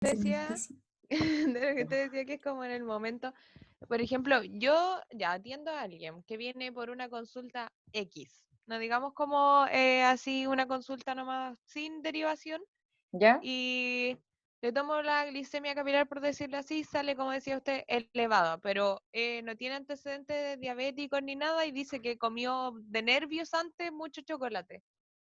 decía, de lo que te decía que es como en el momento, por ejemplo, yo ya atiendo a alguien que viene por una consulta X, no digamos como así una consulta nomás sin derivación, ¿Ya? y le tomo la glicemia capilar, por decirlo así, sale, como decía usted, elevada, pero no tiene antecedentes diabéticos ni nada y dice que comió de nervios antes mucho chocolate.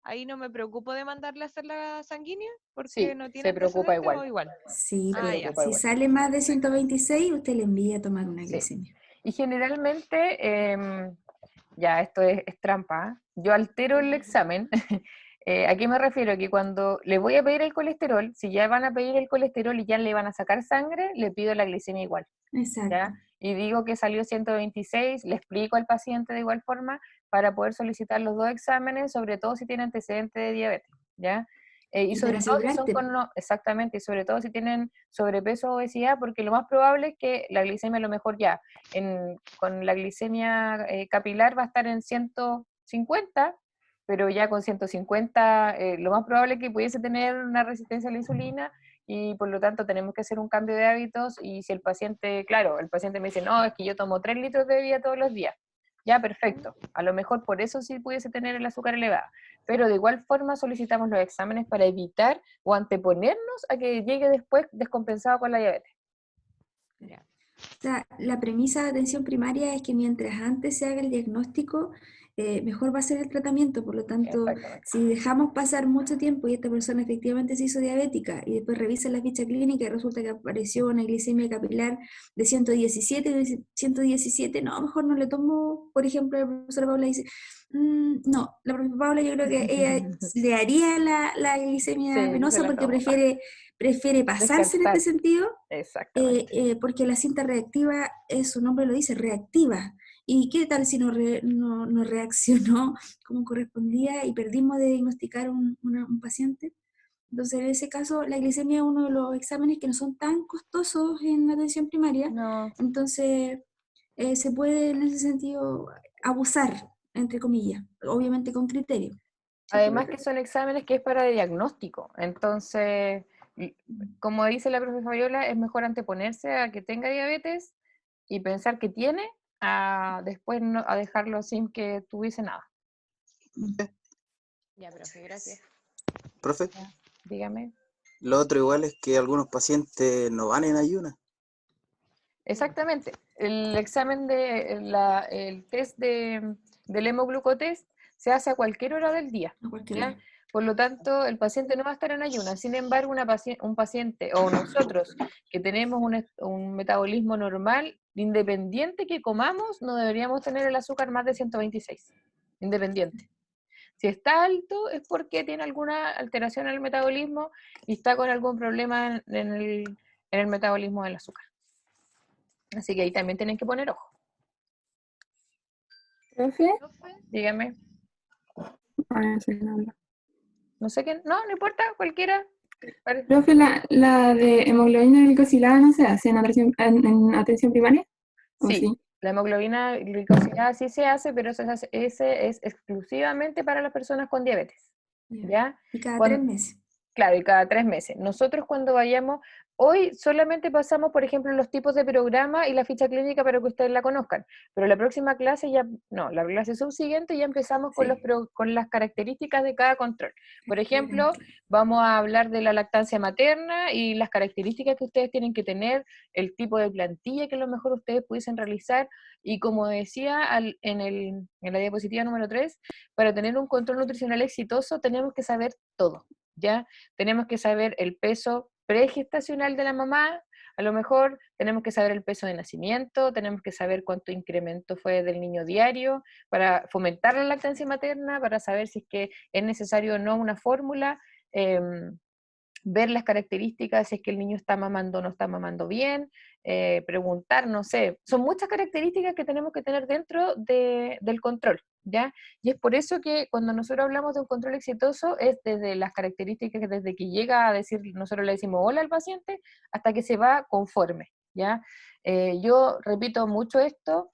Ahí no me preocupo de mandarle a hacer la sanguínea porque Sí, no tiene se preocupa antecedentes o igual. igual. Sí, Se Ah, pues ya. preocupa si igual. sale más de Perfecto. 126, usted le envía a tomar una Sí. glicemia. Y generalmente, ya esto es trampa, ¿ah? Yo altero el examen. ¿A qué me refiero? Que cuando le voy a pedir el colesterol, si ya van a pedir el colesterol y ya le van a sacar sangre, le pido la glicemia igual, Exacto. ¿ya? Y digo que salió 126, le explico al paciente de igual forma para poder solicitar los dos exámenes, sobre todo si tiene antecedentes de diabetes, ¿ya? Y Y sobre para todo si son asegurarte, exactamente, y sobre todo si tienen sobrepeso o obesidad, porque lo más probable es que la glicemia a lo mejor ya, con la glicemia capilar va a estar en 150, pero ya con 150 lo más probable es que pudiese tener una resistencia a la insulina y por lo tanto tenemos que hacer un cambio de hábitos y si el paciente, claro, el paciente me dice, no, es que yo tomo 3 litros de bebida todos los días, ya perfecto, a lo mejor por eso sí pudiese tener el azúcar elevada, pero de igual forma solicitamos los exámenes para evitar o anteponernos a que llegue después descompensado con la diabetes. Ya. o sea, la premisa de atención primaria es que mientras antes se haga el diagnóstico, mejor va a ser el tratamiento. Por lo tanto, Exactamente. si dejamos pasar mucho tiempo y esta persona efectivamente se hizo diabética y después revisa la ficha clínica y resulta que apareció una glicemia capilar de 117, no, mejor no le tomo, por ejemplo, la profesora Paula dice, no, la profesora Paula yo creo que ella le haría la glicemia Sí, se venosa la porque tomo. prefiere pasarse en este Descartar. sentido, Exactamente. porque la cinta reactiva, su nombre lo dice, reactiva. ¿Y qué tal si no reaccionó como correspondía y perdimos de diagnosticar un paciente? Entonces, en ese caso, la glicemia es uno de los exámenes que no son tan costosos en atención primaria, No, entonces se puede en ese sentido abusar, entre comillas, obviamente con criterio. ¿Cierto, además que profe? son exámenes que es para diagnóstico, entonces, como dice la profesora Fabiola, es mejor anteponerse a que tenga diabetes y pensar que tiene, a después a dejarlo sin que tuviese nada. Ya, profe, gracias. Profe, Ya, dígame. lo otro igual es que algunos pacientes no van en ayunas. Exactamente. El examen el test del hemoglucotest se hace a cualquier hora del día, A cualquier ¿ya? hora. Por lo tanto, el paciente no va a estar en ayunas. Sin embargo, un paciente o nosotros que tenemos un metabolismo normal, independiente que comamos, no deberíamos tener el azúcar más de 126, independiente. Si está alto es porque tiene alguna alteración en el metabolismo y está con algún problema en el metabolismo del azúcar. Así que ahí también tienen que poner ojo. Profe, Dígame. ah, sí, no, no. No sé qué. No, no importa, cualquiera. Profe, la de hemoglobina glicosilada no se hace en atención primaria, ¿o Sí, sí? la hemoglobina glicosilada sí se hace, pero ese es exclusivamente para las personas con diabetes. Ya. ¿Ya? Y cada Cuando, 3 meses. Claro, y cada 3 meses. Nosotros cuando vayamos, hoy solamente pasamos, por ejemplo, los tipos de programa y la ficha clínica para que ustedes la conozcan, pero la próxima clase ya, no, la clase subsiguiente ya empezamos con, Sí, con las características de cada control. Por cada ejemplo, control. vamos a hablar de la lactancia materna y las características que ustedes tienen que tener, el tipo de plantilla que a lo mejor ustedes pudiesen realizar, y como decía en la diapositiva número 3, para tener un control nutricional exitoso tenemos que saber todo, ¿ya? Tenemos que saber el peso pregestacional de la mamá, a lo mejor tenemos que saber el peso de nacimiento, tenemos que saber cuánto incremento fue del niño diario, para fomentar la lactancia materna, para saber si es que es necesario o no una fórmula, ver las características, si es que el niño está mamando o no está mamando bien, preguntar, no sé, son muchas características que tenemos que tener dentro del control, ¿ya? Y es por eso que cuando nosotros hablamos de un control exitoso es desde las características, desde que llega a decir, nosotros le decimos hola al paciente, hasta que se va conforme, ¿ya? Yo repito mucho esto,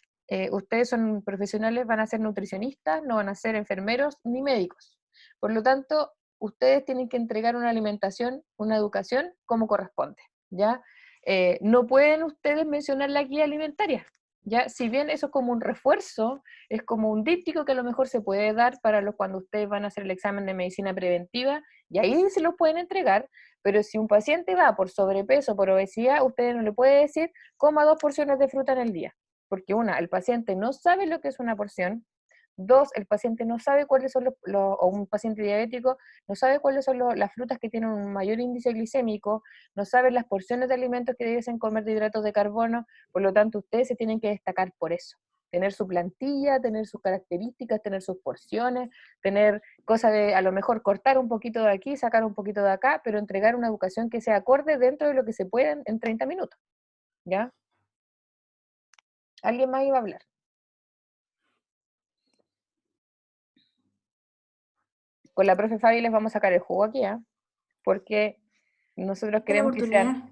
ustedes son profesionales, van a ser nutricionistas, no van a ser enfermeros ni médicos. Por lo tanto, ustedes tienen que entregar una alimentación, una educación como corresponde. ¿ya? No pueden ustedes mencionar la guía alimentaria, ¿ya? Si bien eso es como un refuerzo, es como un díptico que a lo mejor se puede dar para cuando ustedes van a hacer el examen de medicina preventiva, y ahí se lo pueden entregar, pero si un paciente va por sobrepeso, por obesidad, ustedes no le pueden decir, coma 2 porciones de fruta en el día, porque el paciente no sabe lo que es una porción. Dos, el paciente no sabe cuáles son o un paciente diabético no sabe cuáles son las frutas que tienen un mayor índice glicémico, no sabe las porciones de alimentos que deben comer de hidratos de carbono, por lo tanto ustedes se tienen que destacar por eso. Tener su plantilla, tener sus características, tener sus porciones, tener cosas de a lo mejor cortar un poquito de aquí, sacar un poquito de acá, pero entregar una educación que sea acorde dentro de lo que se puede en 30 minutos. ¿Ya? ¿Alguien más iba a hablar? Con la profe Fabi les vamos a sacar el jugo aquí, ¿eh? Porque nosotros Es la queremos que oportunidad.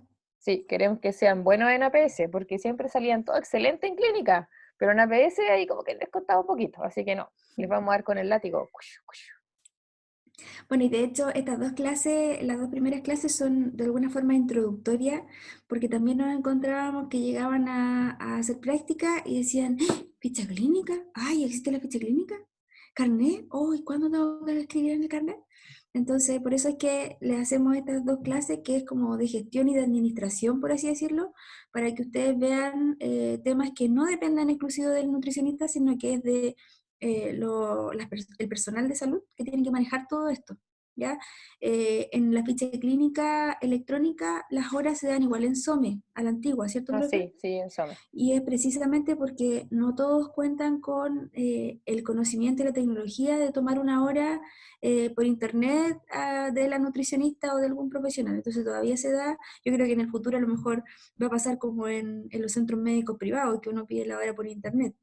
queremos que sean buenos en APS, porque siempre salían todo excelente en clínica, pero en APS ahí como que les costaba un poquito, así que no, les vamos a dar con el látigo. Bueno, y de hecho, estas dos clases, las dos primeras clases son de alguna forma introductorias, porque también nos encontrábamos que llegaban a hacer práctica y decían, "¡Ah! ¿Ficha clínica? ¡Ay, existe la ficha clínica! ¿Carnet? Oh, ¿y cuándo tengo que escribir en el carnet?" Entonces, por eso es que les hacemos estas dos clases, que es como de gestión y de administración, por así decirlo, para que ustedes vean temas que no dependan exclusivo del nutricionista, sino que es de el personal de salud que tienen que manejar todo esto. ¿Ya? En la ficha clínica electrónica las horas se dan igual en SOME, a la antigua, ¿cierto, Ah, profe? sí, en SOME. Y es precisamente porque no todos cuentan con el conocimiento y la tecnología de tomar una hora por internet de la nutricionista o de algún profesional. Entonces todavía se da, yo creo que en el futuro a lo mejor va a pasar como en los centros médicos privados, que uno pide la hora por internet.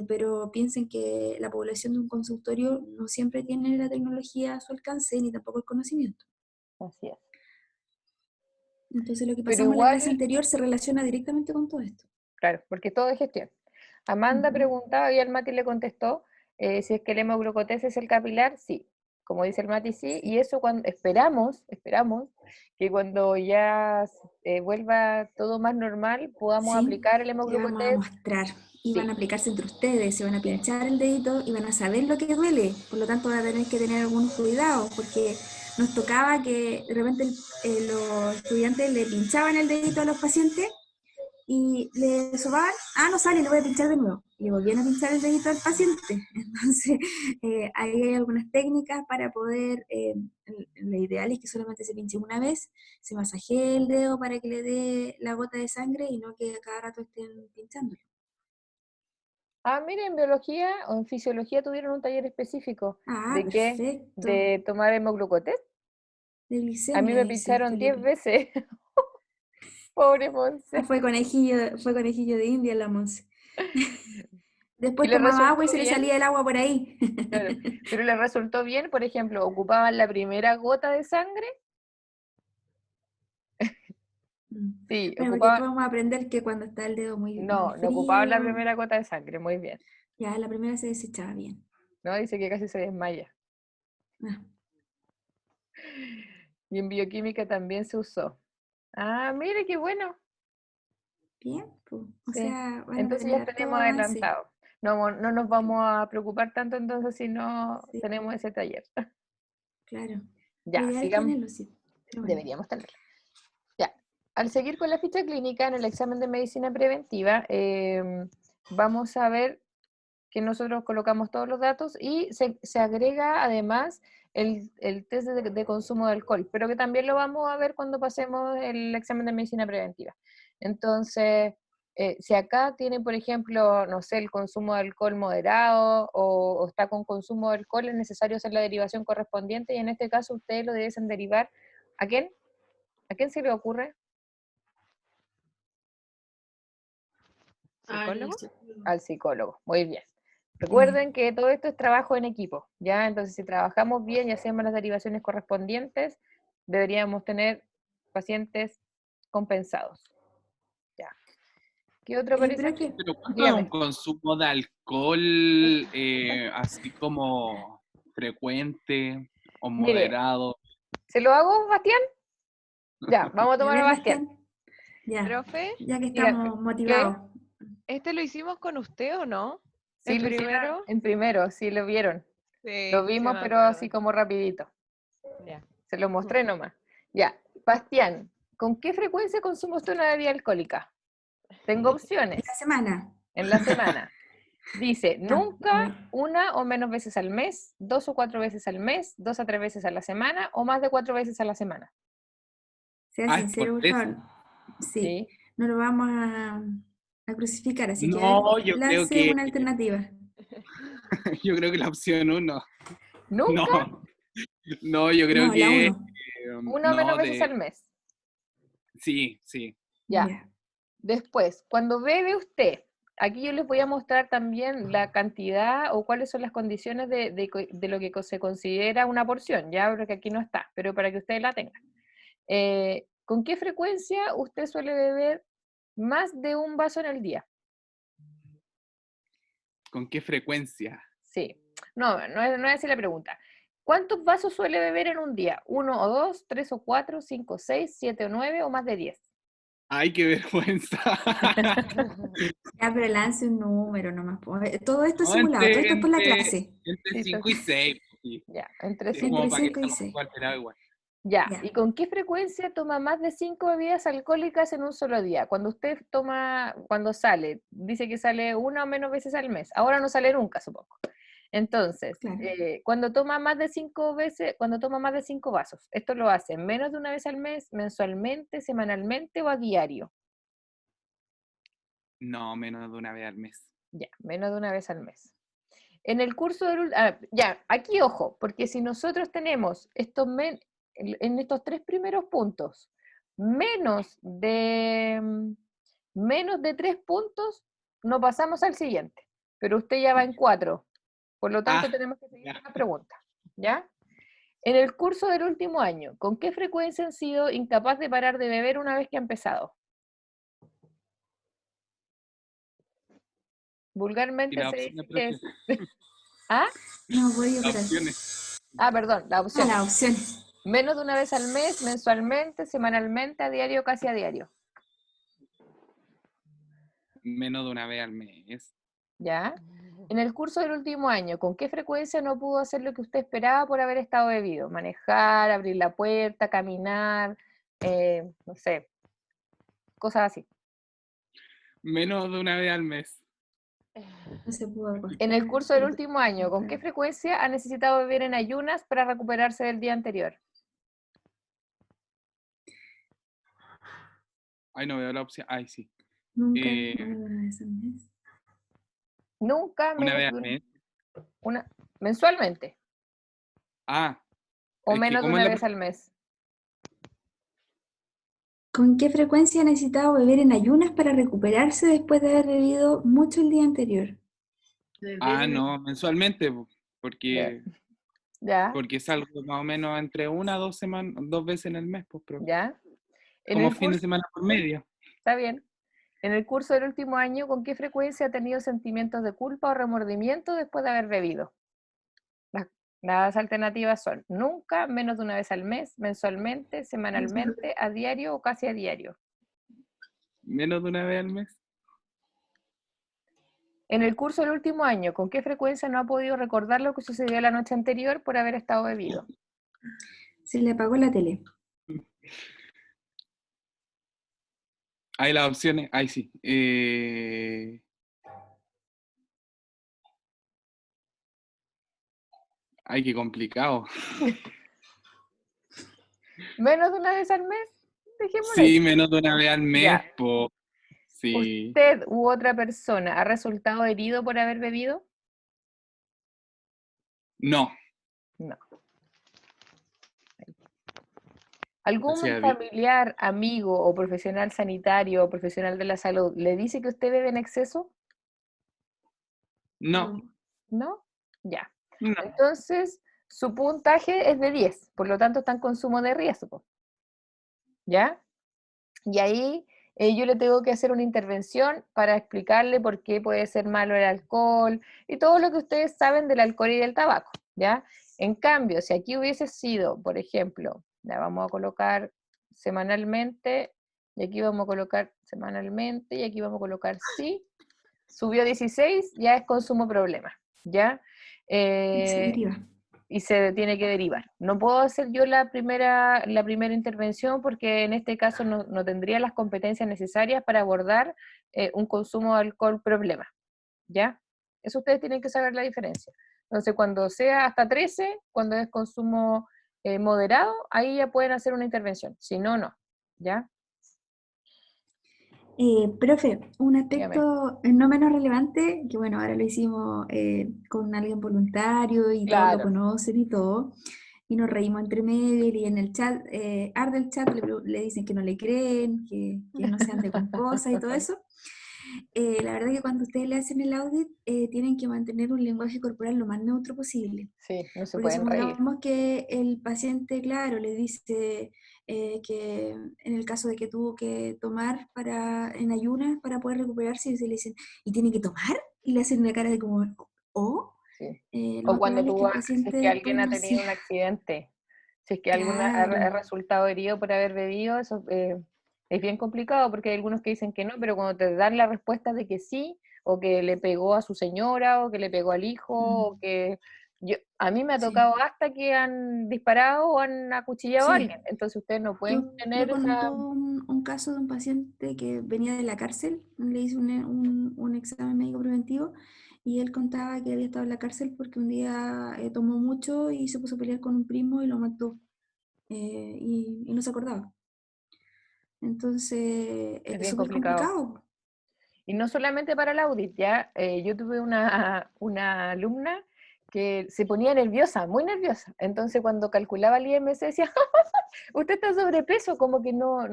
Pero piensen que la población de un consultorio no siempre tiene la tecnología a su alcance ni tampoco el conocimiento. Así es. Entonces lo que Pero pasamos en la igual, clase anterior se relaciona directamente con todo esto. claro, porque todo es gestión. Amanda Ujú. preguntaba y el Mati le contestó si es que el hemoglucotés es el capilar, sí. Como dice el Mati, sí. Y eso cuando esperamos que cuando ya vuelva todo más normal, podamos Sí, aplicar el ya vamos a hemoglucotés. mostrar. Y van a Sí, aplicarse entre ustedes, se van a sí. pinchar el dedito y van a saber lo que duele. Por lo tanto, van a tener que tener algunos cuidados, porque nos tocaba que de repente los estudiantes le pinchaban el dedito a los pacientes y le sobaban, no sale, le voy a pinchar de nuevo. Y le volvían a pinchar el dedito al paciente. Entonces, ahí hay algunas técnicas para poder, lo ideal es que solamente se pinche una vez, se masajee el dedo para que le dé la gota de sangre y no que a cada rato estén pinchándolo. Mira, en biología o en fisiología tuvieron un taller específico. Ah, ¿De qué? perfecto. De tomar hemoglucotés. De A mí glicemia me dice este pincharon 10 libro. veces. Pobre Monse. Fue conejillo de India la Monse. Y Después les tomaba resultó agua y se le bien, salía el agua por ahí. claro. Pero les resultó bien, por ejemplo, ocupaban la primera gota de sangre. Sí, Bueno, porque ocupaban, después vamos a aprender que cuando está el dedo muy no ocupaban la frío, primera gota de sangre, muy bien. ya la primera se desechaba bien. ¿No? Dice que casi se desmaya. Ah, Y en bioquímica también se usó. Mire qué bueno. bien, pues. O Sí. sea, van a Entonces tener ya harto tenemos avance. adelantado. No, no nos vamos a preocupar tanto entonces si no Sí, tenemos ese taller. claro. Lo Ya, ideal es sigamos. tenerlo, sí. Pero bueno. Deberíamos tenerlo. Ya. Al seguir con la ficha clínica en el examen de medicina preventiva, vamos a ver que nosotros colocamos todos los datos y se agrega además el test de consumo de alcohol, pero que también lo vamos a ver cuando pasemos el examen de medicina preventiva. Entonces, si acá tiene, por ejemplo, no sé, el consumo de alcohol moderado o está con consumo de alcohol, es necesario hacer la derivación correspondiente y en este caso ustedes lo deben derivar. ¿A quién? ¿A quién se le ocurre? ¿Psicólogo? Al psicólogo. Muy bien. Ya. Recuerden que todo esto es trabajo en equipo, ¿ya? Entonces, si trabajamos bien y hacemos las derivaciones correspondientes, deberíamos tener pacientes compensados, ¿ya? ¿Qué otro parece aquí? Profe, Pero ¿cuánto es un Dígame. consumo de alcohol así como frecuente o Mire, moderado? ¿se lo hago, Bastián? Ya, vamos a Ya tomar a ven, Bastián. Ya, Profe, ya que Diga, estamos motivados. ¿este lo hicimos con usted o no? Sí, ¿El lo hicieron primero? en primero, sí lo vieron. Lo Sí, sí vimos, me pero acuerdo. así como rapidito. Ya. Se lo mostré nomás. Ya, Bastián, ¿con qué frecuencia consume usted una bebida alcohólica? Tengo opciones La semana. en la semana. Dice, Ya, nunca, a ver. 1 o menos veces al mes, 2 o 4 veces al mes, 2 a 3 veces a la semana o más de 4 veces a la semana. Sea Ah, es por sincero, por veces. favor. Sí, ¿Sí? no lo vamos a crucificar, así que a ver, No, yo creo lance que una alternativa. yo creo que la opción 1. ¿Nunca? No, no, yo creo No, la que 1. 1 o menos no veces al de mes. sí, sí. Ya. Ya. Después, cuando bebe usted, aquí yo les voy a mostrar también la cantidad o cuáles son las condiciones de lo que se considera una porción, ya, porque aquí no está, pero para que ustedes la tengan. ¿Con qué frecuencia usted suele beber más de un vaso en el día? ¿Con qué frecuencia? Sí. No es así la pregunta. ¿Cuántos vasos suele beber en un día? ¿1 o 2, 3 o 4, 5, 6, 7 o 9 o más de 10? Ay, qué vergüenza. Ya, pero lance un número nomás, po. Todo esto es No, simulado, todo esto es por la entre clase. Sí, 5 y 6. Sí, ya, entre es 5 como y Entre para que 5 6. y estemos 6. alterado igual. Ya, Ya. ¿y con qué frecuencia toma más de 5 bebidas alcohólicas en un solo día? Cuando usted cuando sale, dice que sale 1 o menos veces al mes. Ahora no sale nunca, supongo. Entonces, Claro. cuando toma más de 5 veces, cuando toma más de 5 vasos, ¿esto lo hace menos de una vez al mes, mensualmente, semanalmente o a diario? No, menos de una vez al mes. Ya, menos de una vez al mes. En el curso ya, aquí ojo, porque si nosotros tenemos en estos 3 primeros puntos menos de 3 puntos, no pasamos al siguiente, pero usted ya va en 4, por lo tanto Ah, tenemos que seguir ya. con la pregunta, ¿ya? En el curso del último año, ¿con qué frecuencia han sido incapaz de parar de beber una vez que ha empezado? Y Vulgarmente las se opciones, dice que profe. es... ¿Ah? No voy a Las operar. opciones. Perdón, las Ah, opciones. las opciones. Menos de una vez al mes, mensualmente, semanalmente, a diario, casi a diario. Menos de una vez al mes. ¿Ya? En el curso del último año, ¿con qué frecuencia no pudo hacer lo que usted esperaba por haber estado bebido? Manejar, abrir la puerta, caminar, no sé, cosas así. Menos de una vez al mes. No se pudo acostar. En el curso del último año, ¿con qué frecuencia ha necesitado beber en ayunas para recuperarse del día anterior? Ay, no veo la opción. Ay, sí. Nunca, Eh, una vez al mes. Nunca una menos vez de al mes. mensualmente Ah, o es que menos de ¿cómo es una la vez al mes. ¿Con qué frecuencia ha necesitado beber en ayunas para recuperarse después de haber bebido mucho el día anterior? Ah, no, mensualmente, po, Ya, porque, ya, porque salgo más o menos entre 2 semanas, 2 veces en el mes, pues, pero ya. En como el fin de curso, semana por medio. está bien. En el curso del último año, ¿con qué frecuencia ha tenido sentimientos de culpa o remordimiento después de haber bebido? Las, las alternativas son nunca, menos de una vez al mes, mensualmente, semanalmente, a diario o casi a diario. Menos de una vez al mes. En el curso del último año, ¿con qué frecuencia no ha podido recordar lo que sucedió la noche anterior por haber estado bebido? Se le apagó la tele. Hay las opciones. Ay, sí. Ay, qué complicado. ¿Menos de una vez al mes? Dejémoslo ahí. Sí, menos de una vez al mes, Ya. po. Sí. ¿Usted u otra persona ha resultado herido por haber bebido? No. No. Gracias ¿Algún a Dios. familiar, amigo o profesional sanitario o profesional de la salud le dice que usted bebe en exceso? No. ¿No? Ya. No. Entonces, su puntaje es de 10, por lo tanto está en consumo de riesgo. ¿Ya? Y ahí yo le tengo que hacer una intervención para explicarle por qué puede ser malo el alcohol y todo lo que ustedes saben del alcohol y del tabaco, ¿ya? En cambio, si aquí hubiese sido, por ejemplo, ya vamos a colocar semanalmente, y aquí vamos a colocar semanalmente, y aquí vamos a colocar sí, subió 16, ya es consumo problema, ¿ya? Se deriva. Y se tiene que derivar. No puedo hacer yo la primera intervención porque en este caso no tendría las competencias necesarias para abordar un consumo de alcohol problema, ¿ya? Eso ustedes tienen que saber la diferencia. Entonces, cuando sea hasta 13, cuando es consumo moderado, ahí ya pueden hacer una intervención. Si no, no, ¿ya? Profe, un Dígame. aspecto no menos relevante, que bueno, ahora lo hicimos con alguien voluntario y todos lo Claro. conocen y todo, y nos reímos entre medio y en el chat, arde el chat, le dicen que no le creen, que no se ande con cosas y todo eso. La verdad que cuando ustedes le hacen el audit, tienen que mantener un lenguaje corporal lo más neutro posible. Sí, no se Porque pueden reír. supongamos que el paciente, claro, le dice que en el caso de que tuvo que tomar en ayunas para poder recuperarse, y se le dicen, ¿y tiene que tomar? Y le hacen una cara de como, ¿oh? Sí. Lo O más cuando probable es que el si es paciente que después alguien ha no tenido sea, un accidente, si es que alguien ha claro, resultado herido por haber bebido, eso es bien complicado porque hay algunos que dicen que no, pero cuando te dan la respuesta de que sí, o que le pegó a su señora, o que le pegó al hijo, o que a mí me ha sí, tocado hasta que han disparado o han acuchillado a sí. alguien, entonces ustedes no pueden Yo tener esa... contó un caso de un paciente que venía de la cárcel, le hice un examen médico preventivo y él contaba que había estado en la cárcel porque un día tomó mucho y se puso a pelear con un primo y lo mató y no se acordaba. Entonces Es es bien súper complicado. complicado. Y no solamente para el audit, ya, yo tuve una alumna que se ponía nerviosa, muy nerviosa. Entonces cuando calculaba el IMC decía, usted está sobrepeso, como que no,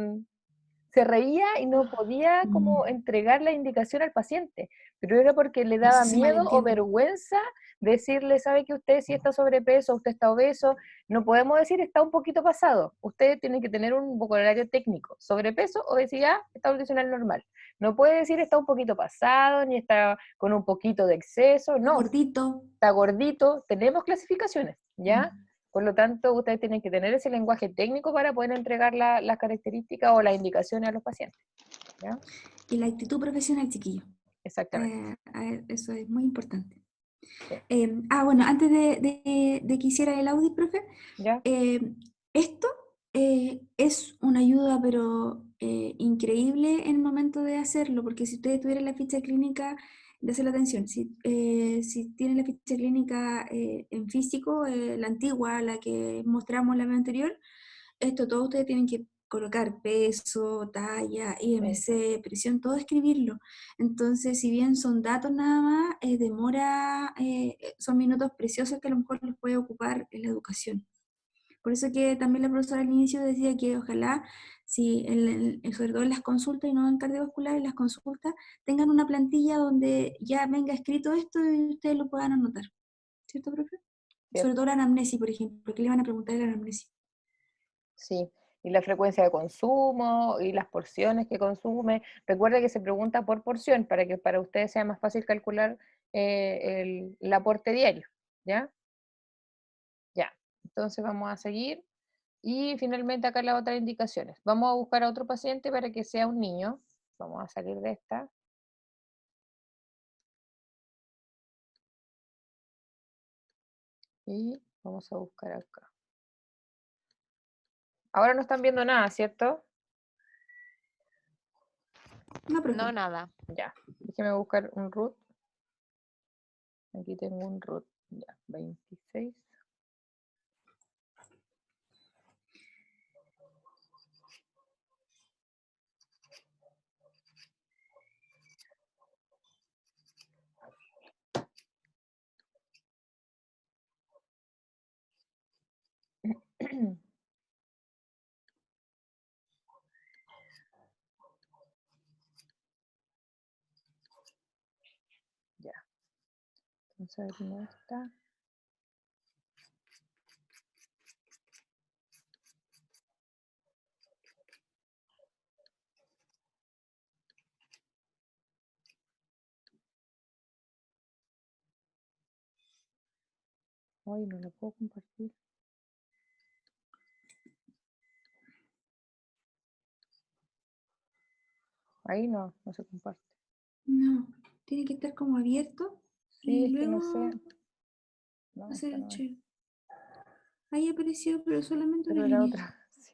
se reía y no podía como Mm, entregar la indicación al paciente, pero era porque le eso daba se miedo o malentiende. vergüenza decirle, sabe que usted sí está sobrepeso, usted está obeso, no podemos decir está un poquito pasado, usted tiene que tener un vocabulario técnico, sobrepeso, obesidad, estado nutricional normal, no puede decir está un poquito pasado, ni está con un poquito de exceso, Está no, gordito. está gordito, tenemos clasificaciones, ¿ya? Mm. Por lo tanto, ustedes tienen que tener ese lenguaje técnico para poder entregar las características o las indicaciones a los pacientes, ¿ya? Y la actitud profesional, chiquillo. Exactamente. Eso es muy importante. Sí. Bueno, antes de que hiciera el audit, profe, ¿Ya? esto es una ayuda, pero increíble en el momento de hacerlo, porque si ustedes tuvieran la ficha clínica, de hacer la atención, si tienen la ficha clínica en físico, la antigua, la que mostramos la vez anterior, esto todos ustedes tienen que colocar peso, talla, Sí. IMC, presión, todo escribirlo. Entonces, si bien son datos nada más, son minutos preciosos que a lo mejor los puede ocupar en la educación. Por eso que también la profesora al inicio decía que ojalá, si sobre todo en las consultas y no en cardiovascular, en las consultas, tengan una plantilla donde ya venga escrito esto y ustedes lo puedan anotar. ¿Cierto, profe? Sobre ¿Cierto? todo la anamnesis, por ejemplo, que le van a preguntar en la anamnesis. Sí. Y la frecuencia de consumo y las porciones que consume. Recuerda que se pregunta por porción para que para ustedes sea más fácil calcular el aporte diario, ¿ya? Ya. Entonces vamos a seguir. Y finalmente acá las otras indicaciones. Vamos a buscar a otro paciente para que sea un niño. Vamos a salir de esta. Y vamos a buscar acá. Ahora no están viendo nada, ¿cierto? No, profe. No, nada. Ya. Déjeme buscar un root. Aquí tengo un root. Ya, 26. Ya. Entonces abrimos esta. Ay, no lo puedo compartir. Ahí no se comparte. No, tiene que estar como abierto Sí, y es que no luego sé. No, hacer esta el no es. share. Ahí apareció, pero solamente una Pero era línea. otra. Sí.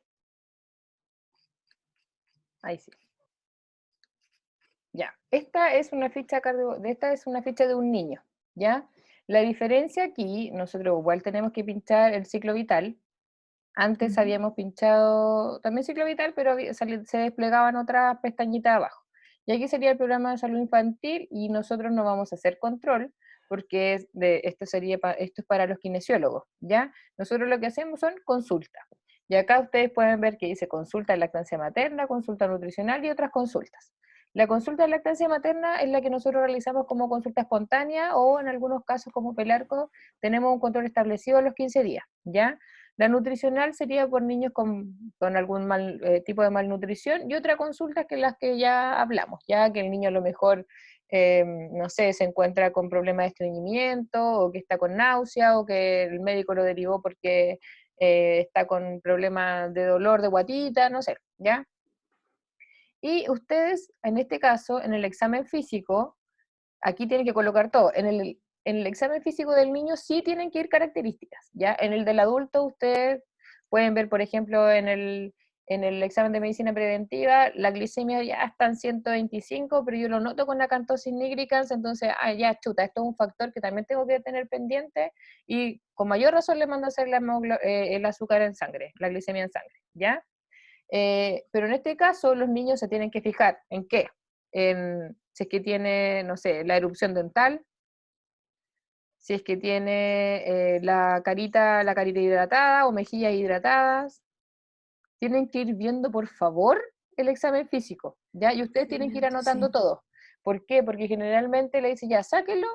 Ahí sí. Ya. Esta es una ficha esta es una ficha de un niño. ¿Ya? La diferencia aquí, nosotros igual tenemos que pinchar el ciclo vital. Antes Ujú. habíamos pinchado también ciclo vital, pero se desplegaban otras pestañitas abajo. Y aquí sería el programa de salud infantil y nosotros no vamos a hacer control porque esto es para los kinesiólogos, ¿ya? Nosotros lo que hacemos son consultas. Y acá ustedes pueden ver que dice consulta de lactancia materna, consulta nutricional y otras consultas. La consulta de lactancia materna es la que nosotros realizamos como consulta espontánea o en algunos casos como pelarco tenemos un control establecido a los 15 días, ¿ya? La nutricional sería por niños con algún tipo de malnutrición y otra consulta que las que ya hablamos, ya que el niño a lo mejor, no sé, se encuentra con problemas de estreñimiento o que está con náusea o que el médico lo derivó porque está con problemas de dolor de guatita, no sé, ¿ya? Y ustedes, en este caso, en el examen físico, aquí tienen que colocar todo. En el examen físico del niño sí tienen que ir características, ¿ya? En el del adulto ustedes pueden ver, por ejemplo, en el examen de medicina preventiva, la glicemia ya está en 125, pero yo lo noto con acantosis nigricans, entonces, ya, chuta, esto es un factor que también tengo que tener pendiente, y con mayor razón le mando a hacer el azúcar en sangre, la glicemia en sangre, ¿ya? Pero en este caso los niños se tienen que fijar en qué, si es que tiene, no sé, la erupción dental, si es que tiene la carita hidratada o mejillas hidratadas. Tienen que ir viendo, por favor, el examen físico, ¿ya? Y ustedes tienen que ir Excelente, anotando sí. todo. ¿Por qué? Porque generalmente le dicen, ya, sáquele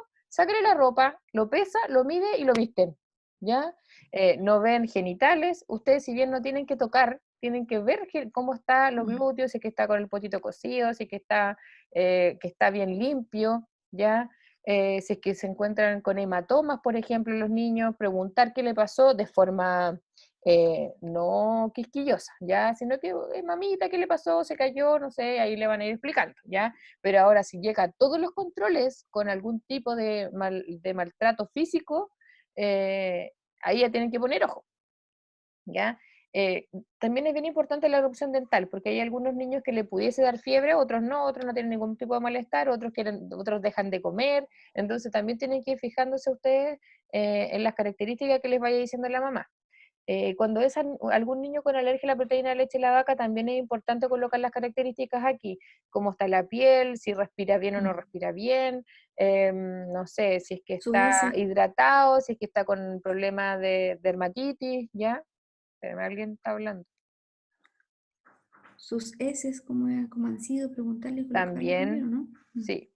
la ropa, lo pesa, lo mide y lo visten, ¿ya? No ven genitales, ustedes si bien no tienen que tocar, tienen que ver cómo están los glúteos, si es que está con el potito cocido, si es que está bien limpio, ¿ya? Si es que se encuentran con hematomas, por ejemplo, los niños, preguntar qué le pasó de forma no quisquillosa, ¿ya? Sino que, mamita, ¿qué le pasó? Se cayó, no sé, ahí le van a ir explicando, ¿ya? Pero ahora, si llega a todos los controles con algún tipo de maltrato físico, ahí ya tienen que poner ojo, ¿ya? También es bien importante la erupción dental, porque hay algunos niños que le pudiese dar fiebre, otros no tienen ningún tipo de malestar, otros dejan de comer, entonces también tienen que ir fijándose ustedes en las características que les vaya diciendo la mamá. Cuando es algún niño con alergia a la proteína de leche de la vaca, también es importante colocar las características aquí, cómo está la piel, si respira bien o no respira bien, no sé, si es que Su está S, hidratado, si es que está con problemas de dermatitis, ¿ya? Espérame, alguien está hablando. sus S, como han sido, preguntarle y colocarlo primero, También, ¿no? sí.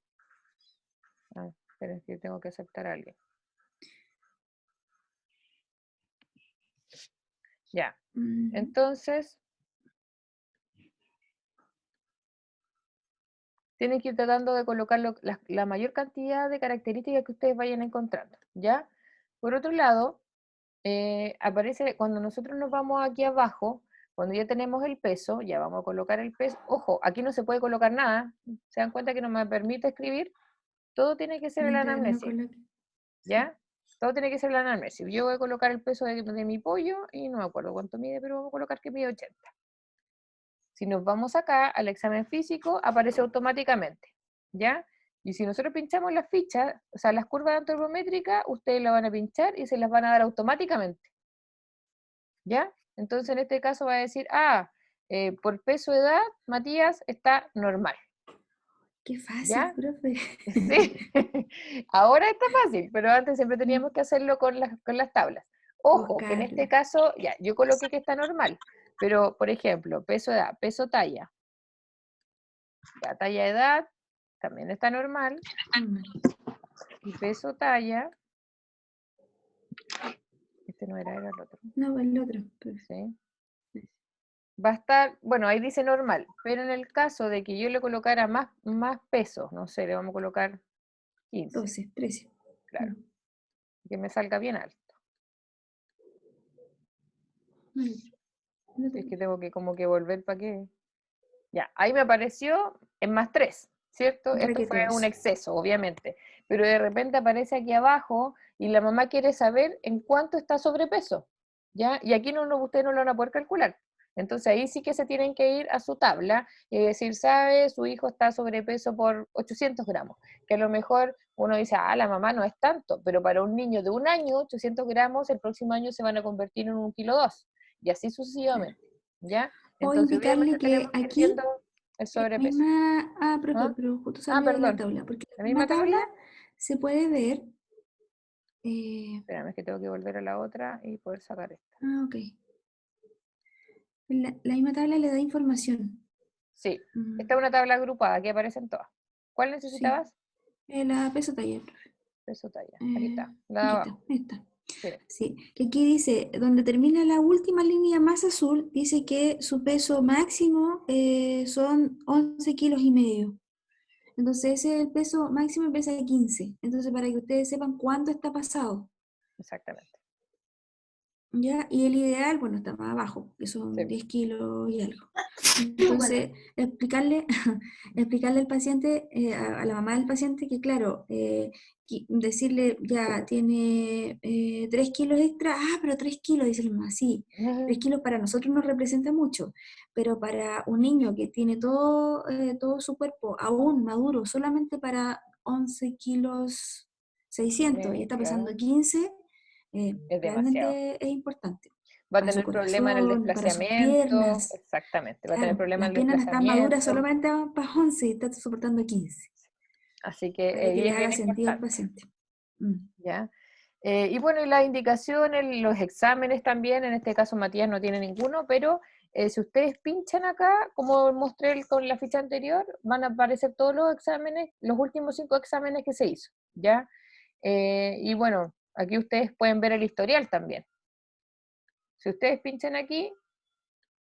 Esperen, que tengo que aceptar a alguien. Ya, entonces tienen que ir tratando de colocar la mayor cantidad de características que ustedes vayan encontrando, ¿ya? Por otro lado, aparece cuando nosotros nos vamos aquí abajo, cuando ya tenemos el peso, ya vamos a colocar el peso. Ojo, aquí no se puede colocar nada. ¿Se dan cuenta que no me permite escribir? Todo tiene que ser el Mientras no anamnesis, coloque. ¿ya? Todo tiene que ser el anamnesis. Yo voy a colocar el peso de mi pollo y no me acuerdo cuánto mide, pero vamos a colocar que mide 80. Si nos vamos acá al examen físico, aparece automáticamente, ¿ya? Y si nosotros pinchamos las fichas, o sea, las curvas antropométricas, ustedes las van a pinchar y se las van a dar automáticamente, ¿ya? Entonces en este caso va a decir, por peso de edad, Matías está normal, Qué fácil, ¿ya? profe. Sí, ahora está fácil, pero antes siempre teníamos que hacerlo con las tablas. Ojo, que en este Buscarlo. caso, ya, yo coloqué que está normal, pero por ejemplo, peso de edad, peso talla, la talla de edad también está normal, y peso talla, este no era el otro, No, el otro. ¿sí? Va a estar, bueno, ahí dice normal, pero en el caso de que yo le colocara más peso, no sé, le vamos a colocar 15, 12, 13. claro, que me salga bien alto. El otro. Es que tengo que como que volver para que... Ya, ahí me apareció en +3, ¿cierto? Esto fue un Raqueteos. exceso, obviamente. Pero de repente aparece aquí abajo y la mamá quiere saber en cuánto está sobrepeso, ¿ya? Y aquí ustedes no lo van a poder calcular. Entonces ahí sí que se tienen que ir a su tabla y decir, ¿sabe? Su hijo está sobrepeso por 800 gramos. Que a lo mejor uno dice, la mamá no es tanto, pero para un niño de 1 año, 800 gramos, el próximo año se van a convertir en 1,2 kg. Y así sucesivamente, ¿ya? Puedo Entonces, indicarle obviamente que tenemos que ir aquí, viendo el en la sobrepeso. misma, profe, ¿Ah? pero justo salió de la Perdón. tabla, porque en ¿La la misma misma tabla? tabla se puede ver, Espérame, es que tengo que volver a la otra y poder sacar esta. ok, la misma tabla le da información. Sí, Mm, esta es una tabla agrupada que aparecen todas. ¿Cuál sí, necesitabas? la peso talla, profe. Peso talla. Aquí está, la de Aquí está, abajo. ahí está. Sí, Sí, que aquí dice, donde termina la última línea más azul, dice que su peso máximo son 11,5 kilos. Entonces ese es el peso máximo, pesa 15. Entonces para que ustedes sepan cuánto está pasado, exactamente. ¿ya? Y el ideal, bueno, está más abajo, que Sí. son 10 kilos y algo. Entonces, explicarle al paciente, a la mamá del paciente, que claro, decirle, ya tiene 3 kilos extra, pero 3 kilos, dice la mamá, sí, 3 kilos para nosotros nos representa mucho, pero para un niño que tiene todo su cuerpo aún maduro, solamente para 11 kilos 600 y está pesando Claro, 15, es demasiado. realmente es importante Va a para su tener problemas en el corazón, para sus desplazamiento, piernas. exactamente, va a tener Claro, problemas las en el piernas no están maduras desplazamiento, solamente para 11 y está soportando 15, así que para que ahí le es bien haga sentido al importante, paciente. Mm. ¿ya? Y bueno, y las indicaciones, los exámenes también, en este caso Matías no tiene ninguno, pero si ustedes pinchan acá, como mostré con la ficha anterior, van a aparecer todos los exámenes, los últimos 5 exámenes que se hizo, ¿ya? Y bueno, aquí ustedes pueden ver el historial también. Si ustedes pinchan aquí,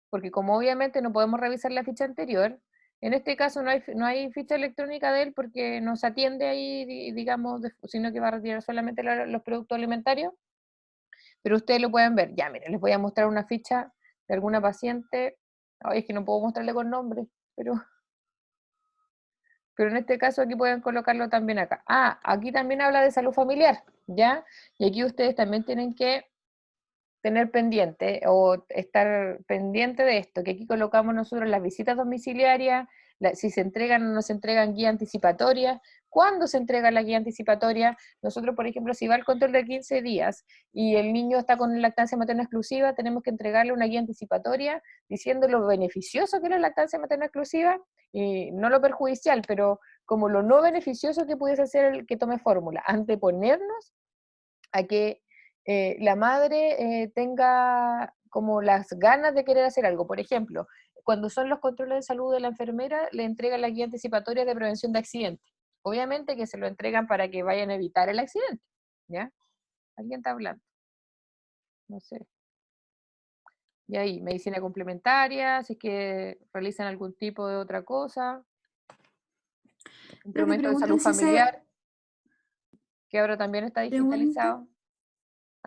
porque como obviamente no podemos revisar la ficha anterior, en este caso no hay ficha electrónica de él porque no se atiende ahí, digamos, sino que va a retirar solamente los productos alimentarios, pero ustedes lo pueden ver. Ya, miren, les voy a mostrar una ficha de alguna paciente. Ay, es que no puedo mostrarle con nombre, pero en este caso aquí pueden colocarlo también acá. Aquí también habla de salud familiar, ¿ya? Y aquí ustedes también tienen que tener pendiente o estar pendiente de esto, que aquí colocamos nosotros las visitas domiciliarias, si se entregan o no se entregan guía anticipatoria, cuándo se entrega la guía anticipatoria. Nosotros, por ejemplo, si va al control de 15 días y el niño está con lactancia materna exclusiva, tenemos que entregarle una guía anticipatoria diciendo lo beneficioso que es la lactancia materna exclusiva, y no lo perjudicial, pero como lo no beneficioso que pudiese ser el que tome fórmula, anteponernos a que la madre tenga como las ganas de querer hacer algo. Por ejemplo, cuando son los controles de salud de la enfermera, le entregan la guía anticipatoria de prevención de accidentes. Obviamente que se lo entregan para que vayan a evitar el accidente, ¿ya? ¿Alguien está hablando? No sé. Y ahí, medicina complementaria, si es que realizan algún tipo de otra cosa, Profe, instrumento de salud familiar, que ahora también está preguntan, digitalizado.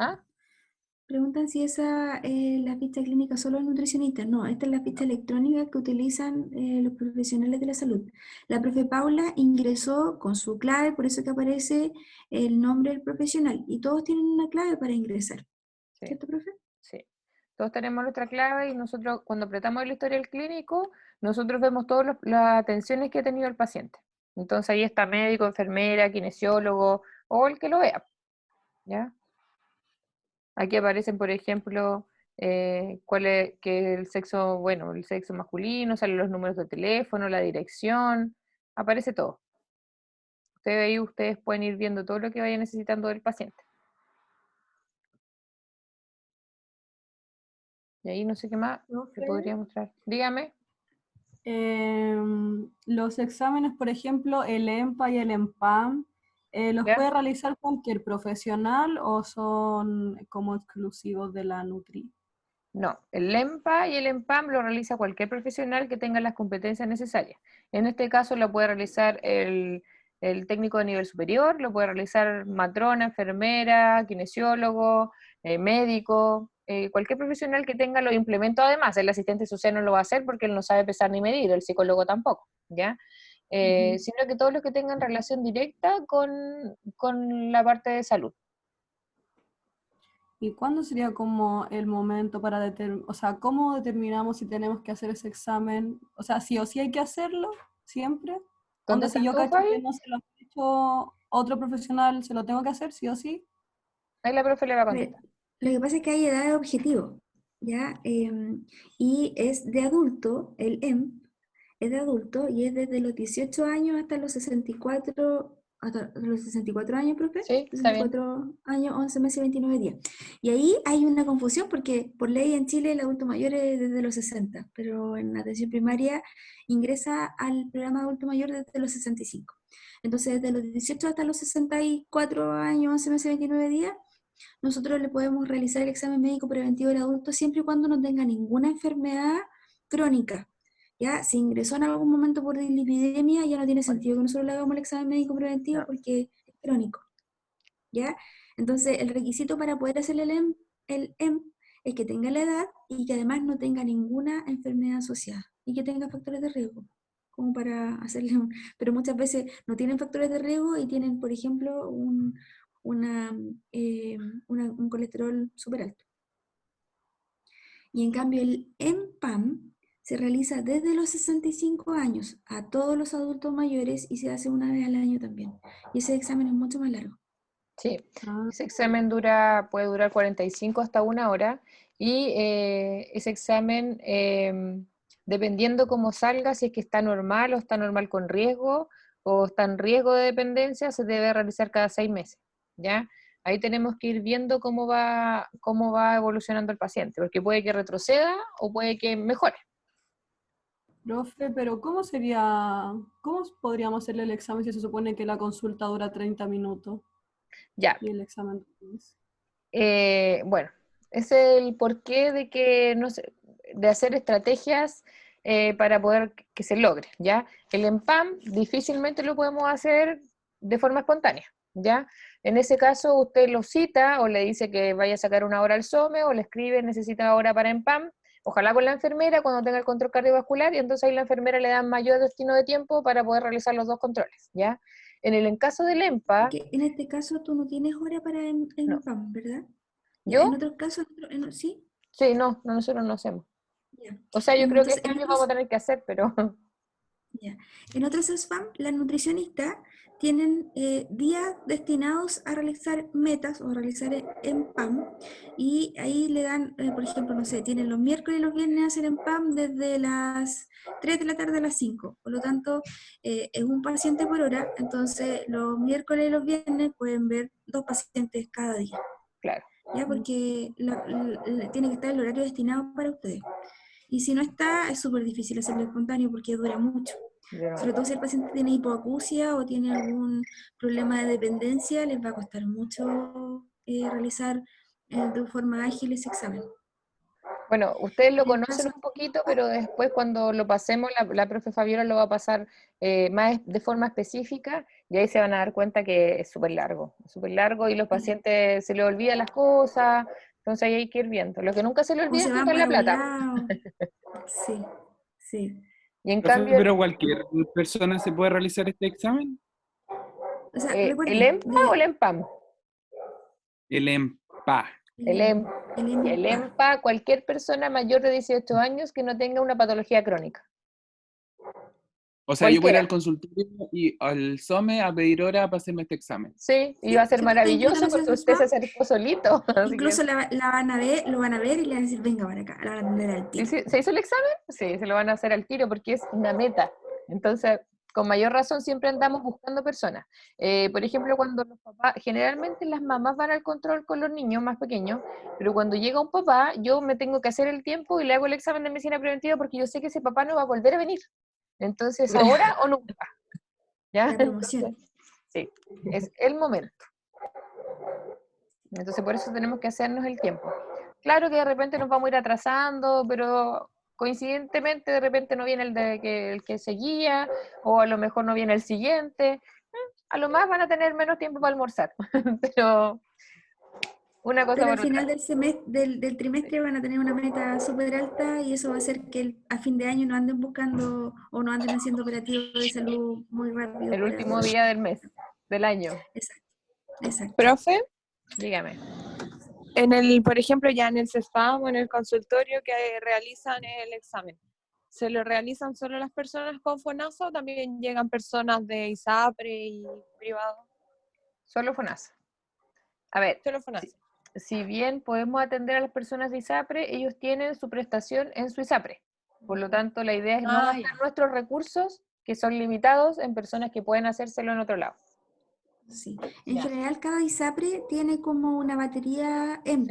¿Ah? preguntan si esa es la ficha clínica solo de nutricionistas. No, esta es la ficha electrónica que utilizan los profesionales de la salud. La profe Paula ingresó con su clave, por eso que aparece el nombre del profesional. Y todos tienen una clave para ingresar. Sí. ¿Cierto, profe? Sí. Todos tenemos nuestra clave y nosotros cuando apretamos el historial clínico, nosotros vemos todas las atenciones que ha tenido el paciente. Entonces ahí está médico, enfermera, kinesiólogo o el que lo vea, ¿ya? Aquí aparecen, por ejemplo, cuál es que el sexo, bueno, el sexo masculino, salen los números de teléfono, la dirección, aparece todo. Ustedes pueden ir viendo todo lo que vaya necesitando del paciente. Y ahí no sé qué más te Profe, podría mostrar. Dígame. los exámenes, por ejemplo, el EMPA y el EMPAM, ¿los ¿Ya? puede realizar cualquier profesional o son como exclusivos de la Nutri? No, el EMPA y el EMPAM lo realiza cualquier profesional que tenga las competencias necesarias. En este caso lo puede realizar el técnico de nivel superior, lo puede realizar matrona, enfermera, kinesiólogo, médico, cualquier profesional que tenga los implementos. Además, el asistente social no lo va a hacer porque él no sabe pesar ni medir, el psicólogo tampoco, ¿ya? Sino que todos los que tengan relación directa con la parte de salud. ¿Y cuándo sería como el momento para determinar, o sea, cómo determinamos si tenemos que hacer ese examen? O sea, sí o sí hay que hacerlo, siempre. ¿Dónde Onda, si estás yo tú, cacho Fabi? que no se lo ha hecho otro profesional, ¿se lo tengo que hacer, sí o sí? Ahí la profe le va a Lo contestar. lo que pasa es que hay edad de objetivo, ¿ya? Y es de adulto, el es de adulto y es desde los 18 años hasta los 64, hasta los 64 años, profe. Sí, está bien. 64 años, 11 meses y 29 días. Y ahí hay una confusión porque por ley en Chile el adulto mayor es desde los 60, pero en atención primaria ingresa al programa de adulto mayor desde los 65. Entonces, desde los 18 hasta los 64 años, 11 meses y 29 días, nosotros le podemos realizar el examen médico preventivo del adulto siempre y cuando no tenga ninguna enfermedad crónica. Ya, si ingresó en algún momento por dislipidemia, ya no tiene sentido que nosotros le hagamos el examen médico preventivo No. porque es crónico. ¿Ya? Entonces, el requisito para poder hacer el EM es que tenga la edad y que además no tenga ninguna enfermedad asociada y que tenga factores de riesgo, como para hacerle un... Pero muchas veces no tienen factores de riesgo y tienen, por ejemplo, una, un colesterol súper alto. Y en cambio el EMPAM se realiza desde los 65 años a todos los adultos mayores y se hace una vez al año también. Y ese examen es mucho más largo. Sí, Ah, ese examen puede durar 45 hasta 1 hora y ese examen, dependiendo cómo salga, si es que está normal o está normal con riesgo o está en riesgo de dependencia, se debe realizar cada 6 meses, ¿ya? Ahí tenemos que ir viendo cómo va evolucionando el paciente, porque puede que retroceda o puede que mejore. profe, pero cómo podríamos hacerle el examen si se supone que la consulta dura 30 minutos Ya, y el examen 15? bueno, es el porqué de que no sé, de hacer estrategias para poder que se logre, ¿ya? El EMPAM difícilmente lo podemos hacer de forma espontánea, ¿ya? En ese caso usted lo cita o le dice que vaya a sacar 1 hora al SOME o le escribe necesita hora para EMPAM, ojalá con la enfermera cuando tenga el control cardiovascular y entonces ahí la enfermera le da mayor destino de tiempo para poder realizar los 2 controles, ¿ya? En caso del EMPA, Porque en este caso tú no tienes hora para no. EMPAM, ¿verdad? Ya, en ¿Yo? otros casos, ¿sí? Sí, no, nosotros no hacemos. Ya. O sea, yo creo que Entonces, este año vamos a tener que hacer, pero ya. En otros spam, las nutricionistas tienen días destinados a realizar metas o a realizar en PAM y ahí le dan, por ejemplo, no sé, tienen los miércoles y los viernes a hacer en PAM desde las 3 de la tarde a las 5. Por lo tanto, es un paciente por hora, entonces los miércoles y los viernes pueden ver 2 pacientes cada día, claro. ¿ya? Porque tiene que estar el horario destinado para ustedes. Y si no está, es súper difícil hacerlo espontáneo porque dura mucho. Sobre todo si el paciente tiene hipoacusia o tiene algún problema de dependencia, les va a costar mucho realizar de forma ágil ese examen. Bueno, ustedes lo En el conocen caso un poquito, pero después cuando lo pasemos, la profe Fabiola lo va a pasar más de forma específica y ahí se van a dar cuenta que es súper largo y los pacientes se les olvidan las cosas, entonces ahí hay que ir viendo. Lo que nunca se le o olvida se es van juntar la para un plata. lado. Sí, sí. Y en Profe, cambio, pero cualquier persona se puede realizar este examen. O sea, ¿el recuerden, EMPA o el EMPAM? El EMPA. El EMPA. el Y el EMPA. EMPA, cualquier persona mayor de 18 años que no tenga una patología crónica. O sea, yo voy a ir Cualquiera. al consultorio y al SOME a pedir hora para hacerme este examen. Sí, y va a Sí, ser si ustedes están maravilloso inscritos en porque ese usted se SPAM, acercó solito. Así que, incluso la van a ver, lo van a ver y le van a decir, venga para acá, la van a atender al ¿sí, tiro. se hizo el examen? Sí, se lo van a hacer al tiro porque es una meta. Entonces, con mayor razón siempre andamos buscando personas. Por ejemplo, cuando los papás, generalmente las mamás van al control con los niños más pequeños, pero cuando llega un papá, yo me tengo que hacer el tiempo y le hago el examen de medicina preventiva porque yo sé que ese papá no va a volver a venir. Entonces, ahora o nunca. ¿Ya? La Entonces, promoción. sí, es el momento. Entonces, por eso tenemos que hacernos el tiempo. Claro que de repente nos vamos a ir atrasando, pero coincidentemente de repente no viene el que seguía, o a lo mejor no viene el siguiente. a lo más van a tener menos tiempo para almorzar, pero una cosa Pero al por otra. final del semestre, del trimestre van a tener una meta súper alta y eso va a hacer que a fin de año no anden buscando o no anden haciendo operativos de salud muy rápido El para... último día del mes, del año. Exacto, exacto. Profe, Dígame. por ejemplo, ya en el CEFAM o en el consultorio que realizan el examen, ¿se lo realizan solo las personas con FONASA o también llegan personas de ISAPRE y privado? Solo FONASA. A ver, Solo FONASA. si bien podemos atender a las personas de ISAPRE, ellos tienen su prestación en su ISAPRE. Por lo tanto, la idea es no Ah, gastar ya. nuestros recursos, que son limitados, en personas que pueden hacérselo en otro lado. Sí. En Ya. general, cada ISAPRE tiene como una batería EMP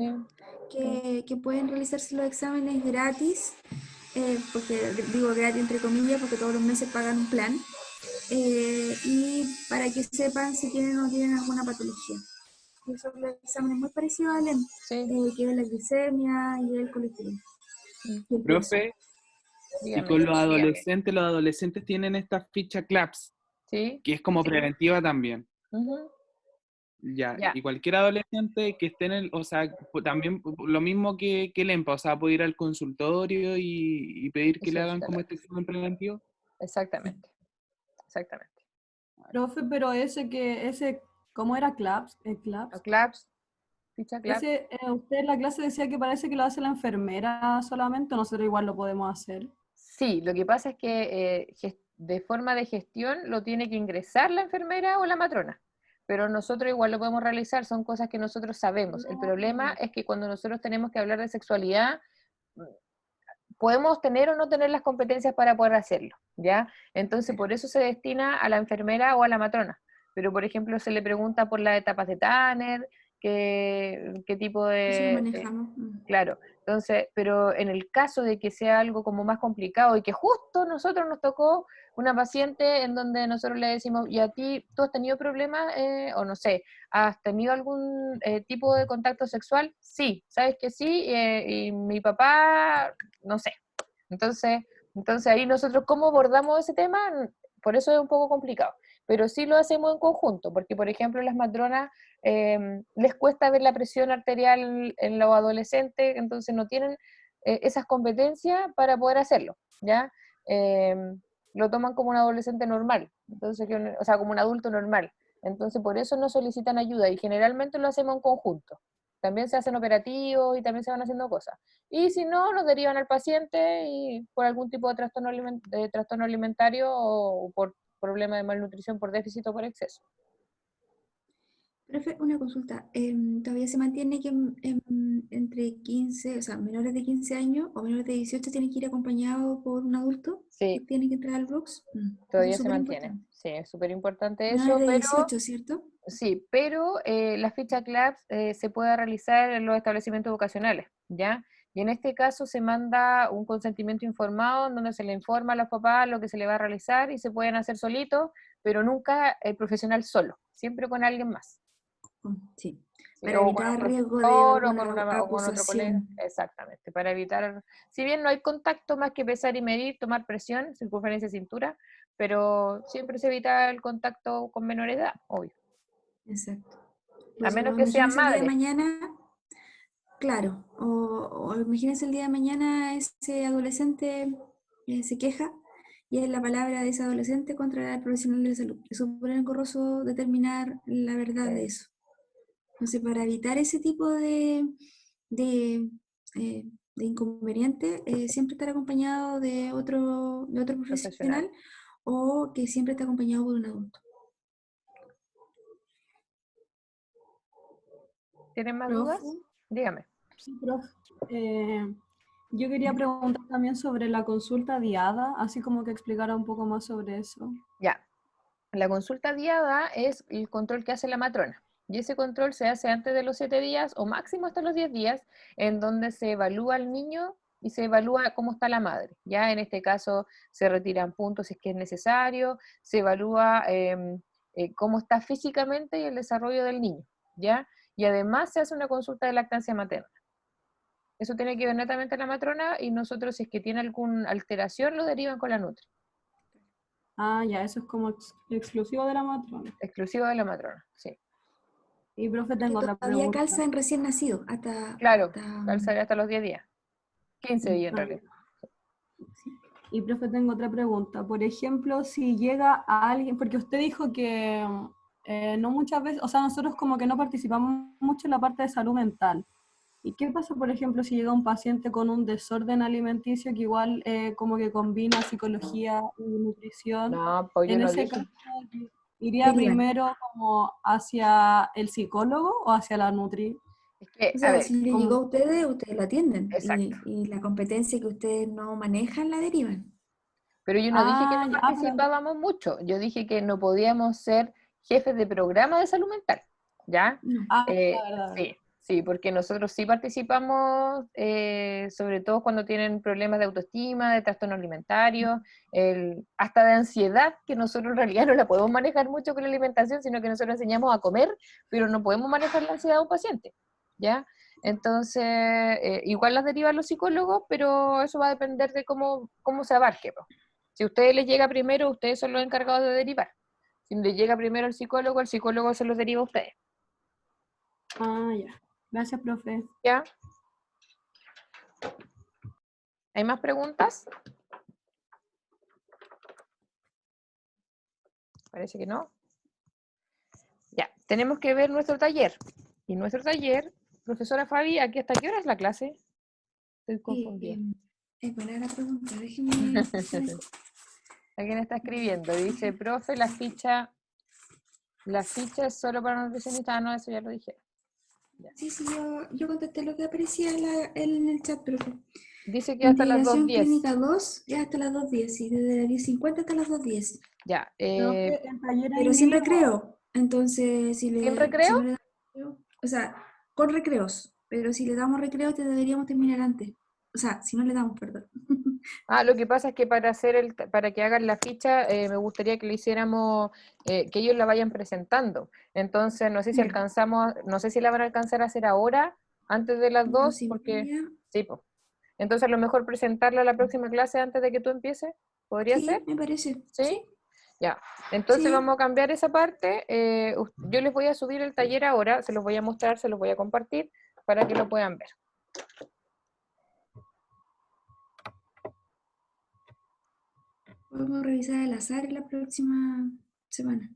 Sí. que pueden realizarse los exámenes gratis, porque digo gratis entre comillas, porque todos los meses pagan un plan, y para que sepan si tienen o no tienen alguna patología. Y son los exámenes muy parecidos al EMP, Sí. que es la glicemia y el colesterol. Mm. Y el peso. Profe, y Dígame, con dígame. los adolescentes tienen esta ficha CLAPS, ¿Sí? que es como preventiva también. Ujú. Ya, Ya. y cualquier adolescente que esté o sea, también lo mismo que el EMPA, o sea, puede ir al consultorio y pedir que le hagan como este examen preventivo. Exactamente. Exactamente. Profe, pero ¿cómo era CLAPS? Los CLAPS. CLAPS, ficha CLAPS. Usted en la clase decía que parece que lo hace la enfermera solamente, nosotros igual lo podemos hacer. Sí, lo que pasa es que de forma de gestión lo tiene que ingresar la enfermera o la matrona, pero nosotros igual lo podemos realizar, son cosas que nosotros sabemos. El problema es que cuando nosotros tenemos que hablar de sexualidad, podemos tener o no tener las competencias para poder hacerlo, ¿ya? Entonces, por eso se destina a la enfermera o a la matrona. Pero, por ejemplo, se le pregunta por las etapas de Tanner, qué tipo Eso lo de... manejamos. Claro, entonces, pero en el caso de que sea algo como más complicado y que justo nosotros nos tocó una paciente en donde nosotros le decimos, ¿y a ti, tú has tenido problemas o no sé, has tenido algún tipo de contacto sexual? Sí, ¿sabes que sí? Y mi papá, no sé. Entonces, entonces ahí nosotros, ¿cómo abordamos ese tema? Por eso es un poco complicado, pero sí lo hacemos en conjunto, porque por ejemplo las matronas les cuesta ver la presión arterial en los adolescentes, entonces no tienen esas competencias para poder hacerlo, ¿ya? Eh, lo toman como un adolescente normal, entonces, o sea, como un adulto normal, entonces por eso no solicitan ayuda y generalmente lo hacemos en conjunto. También se hacen operativos y también se van haciendo cosas. Y si no, nos derivan al paciente y por algún tipo de trastorno alimentario o por problema de malnutrición por déficit o por exceso. Profe, una consulta. ¿Todavía se mantiene que entre 15, o sea, menores de 15 años o menores de 18 tienen que ir acompañados por un adulto que Sí, tiene que entrar al box? Eso es todavía se súper mantiene. importante. Sí, es súper importante Menores eso, de pero 18, ¿cierto? sí, pero la ficha CLAPS se puede realizar en los establecimientos vocacionales, ¿ya? Y en este caso se manda un consentimiento informado en donde se le informa a los papás lo que se le va a realizar y se pueden hacer solitos, pero nunca el profesional solo, siempre con alguien más. Sí. ¿Sí? Para O con un evitar riesgo de profesor o con, alguna o con otro colega, acusación. exactamente, para evitar, si bien no hay contacto más que pesar y medir, tomar presión, circunferencia de cintura, pero siempre se evita el contacto con menor edad, obvio. Exacto. A Pues, menos o que sean imagínense el día de madres. mañana, claro, o imagínense el día de mañana ese adolescente se queja y es la palabra de ese adolescente contra el profesional de la salud. Es súper engorroso determinar la verdad de eso. Entonces, para evitar ese tipo de, de inconveniente, siempre estar acompañado de otro Profesional. profesional o que siempre esté acompañado por un adulto. ¿Tienen más Profe, dudas? Dígame. Sí, profe. Yo quería preguntar también sobre la consulta guiada, así como que explicara un poco más sobre eso. Ya. La consulta guiada es el control que hace la matrona. Y ese control se hace antes de los 7 días o máximo hasta los 10 días, en donde se evalúa al niño y se evalúa cómo está la madre. Ya en este caso se retiran puntos si es que es necesario, se evalúa cómo está físicamente y el desarrollo del niño. ¿Ya? Y además se hace una consulta de lactancia materna. Eso tiene que ver netamente la matrona y nosotros, si es que tiene alguna alteración, lo derivan con la nutri. Ah, ya, eso es como exclusivo de la matrona. Exclusivo de la matrona, sí. Y profe, Que tengo otra todavía pregunta. calza en recién nacido, hasta, Claro, hasta calzar hasta los 10 días. 15 días en Ah, realidad. Y profe, tengo otra pregunta. Por ejemplo, si llega a alguien, porque usted dijo que no muchas veces, o sea, nosotros como que no participamos mucho en la parte de salud mental. ¿Y qué pasa, por ejemplo, si llega un paciente con un desorden alimenticio que igual como que combina psicología y nutrición? No, pues yo En no ese dije. caso, ¿iría derivan. primero como hacia el psicólogo o hacia la nutri? Es que, O a sea, ver, si le llegó a ustedes, ustedes lo atienden. exacto. Y la competencia que ustedes no manejan, la derivan. Pero yo no dije que Ah, no ya, pero... participábamos mucho. Yo dije que no podíamos ser jefes de programa de salud mental. ¿Ya? No. Ah, Eh, la verdad. sí, sí, porque nosotros sí participamos, sobre todo cuando tienen problemas de autoestima, de trastorno alimentario, hasta de ansiedad, que nosotros en realidad no la podemos manejar mucho con la alimentación, sino que nosotros enseñamos a comer, pero no podemos manejar la ansiedad de un paciente, ¿ya? Entonces, igual las derivan los psicólogos, pero eso va a depender de cómo se abarque, po. Si a ustedes les llega primero, ustedes son los encargados de derivar. Si les llega primero el psicólogo se los deriva a ustedes. Ah, ya. Gracias, profe. ¿Ya? ¿Hay más preguntas? Parece que no. Ya, tenemos que ver nuestro taller. Y nuestro taller, profesora Fabi, ¿aquí hasta qué hora es la clase? Estoy confundida. Es buena la pregunta, déjenme buscar aquí. Alguien está escribiendo, dice, profe, la ficha es solo para nutricionistas. Ah, no, eso ya lo dije. Sí, yo contesté lo que aparecía en el chat, pero Dice que hasta las integración 2:10. clínica 2, ya hasta las 2:10, y desde las 10:50 hasta las 2:10. Ya, Profe, ¿el taller es Pero en sin línea? recreo, entonces ¿sin si recreo? no le damos recreo, o sea, con recreos, pero si le damos recreo te deberíamos terminar antes. O sea, si no le damos, perdón. Ah, lo que pasa es que para que hagan la ficha, me gustaría que le hiciéramos, que ellos la vayan presentando. Entonces, no sé si Ya. alcanzamos, no sé si la van a alcanzar a hacer ahora, antes de las 2, porque 2:30. sí, pues. Entonces, a lo mejor presentarla a la próxima clase antes de que tú empieces, ¿podría ser? Sí, me parece. ¿Sí? Sí, Ya. Entonces sí. vamos a cambiar esa parte. Yo les voy a subir el taller ahora, se los voy a mostrar, se los voy a compartir para que lo puedan ver. Podemos revisar al azar la próxima semana.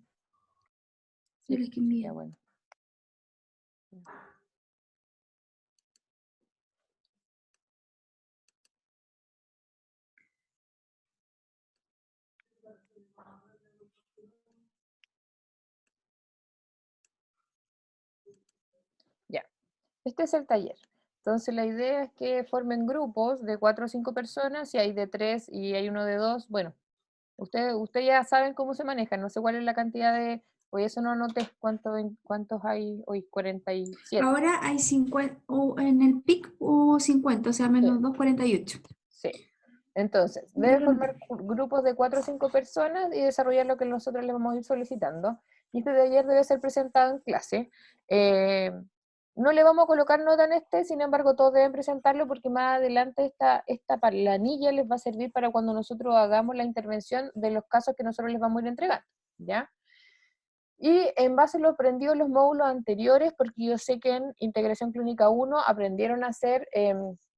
Sí, Yo les que envíe. sería bueno. Ya. Este es el taller. Entonces la idea es que formen grupos de 4 o 5 personas, si hay de 3 y hay uno de 2, bueno, ustedes ya saben cómo se manejan, no sé cuál es la cantidad de, hoy eso no anoté, cuántos hay hoy, 47. Ahora hay 50, en el PIC hubo 50, o sea, Sí, menos 2:48. sí. Entonces, Ya deben lo noté. formar grupos de 4 o 5 personas y desarrollar lo que nosotros les vamos a ir solicitando. Y este taller debe ser presentado en clase. No le vamos a colocar nota en este, sin embargo, todos deben presentarlo porque más adelante esta planilla les va a servir para cuando nosotros hagamos la intervención de los casos que nosotros les vamos a ir entregando, ¿ya? Y en base a lo aprendido en los módulos anteriores, porque yo sé que en Integración Clínica 1 aprendieron a hacer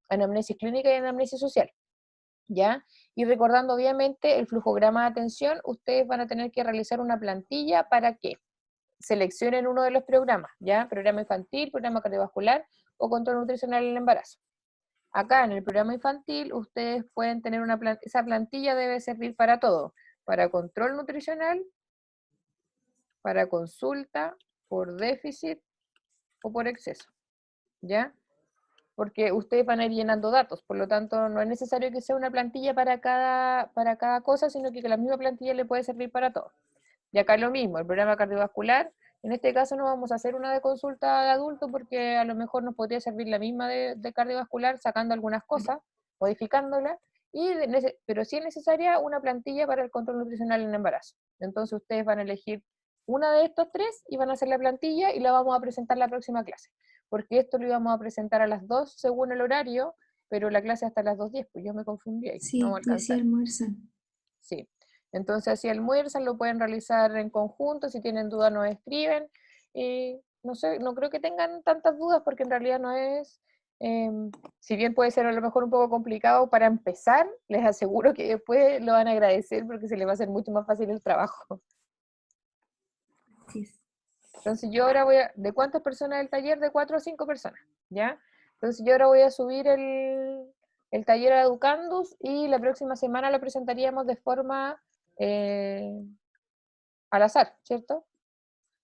anamnesis clínica y anamnesis social, ¿ya? Y recordando obviamente el flujograma de atención, ustedes van a tener que realizar una plantilla para que seleccionen uno de los programas, ¿ya? Programa infantil, programa cardiovascular o control nutricional en el embarazo. Acá en el programa infantil ustedes pueden tener esa plantilla debe servir para todo, para control nutricional, para consulta, por déficit o por exceso, ¿ya? Porque ustedes van a ir llenando datos, por lo tanto no es necesario que sea una plantilla para cada cosa, sino que la misma plantilla le puede servir para todo. Y acá lo mismo, el programa cardiovascular, en este caso no vamos a hacer una de consulta de adulto porque a lo mejor nos podría servir la misma de cardiovascular, sacando algunas cosas, modificándola, pero sí es necesaria una plantilla para el control nutricional en embarazo. Entonces ustedes van a elegir una de estos 3 y van a hacer la plantilla y la vamos a presentar la próxima clase. Porque esto lo íbamos a presentar a las 2 según el horario, pero la clase hasta las 2:10, pues yo me confundí ahí, no Sí, me decía alcanzar. almuerzan. Sí. Entonces, así almuerzan, lo pueden realizar en conjunto, si tienen dudas nos escriben, y no sé, no creo que tengan tantas dudas porque en realidad no es, si bien puede ser a lo mejor un poco complicado para empezar, les aseguro que después lo van a agradecer porque se les va a hacer mucho más fácil el trabajo. Así es. Entonces yo ahora voy a, ¿de cuántas personas el taller? De 4 o 5 personas, ¿ya? Entonces yo ahora voy a subir el taller a Educandus y la próxima semana lo presentaríamos de forma al azar, ¿cierto?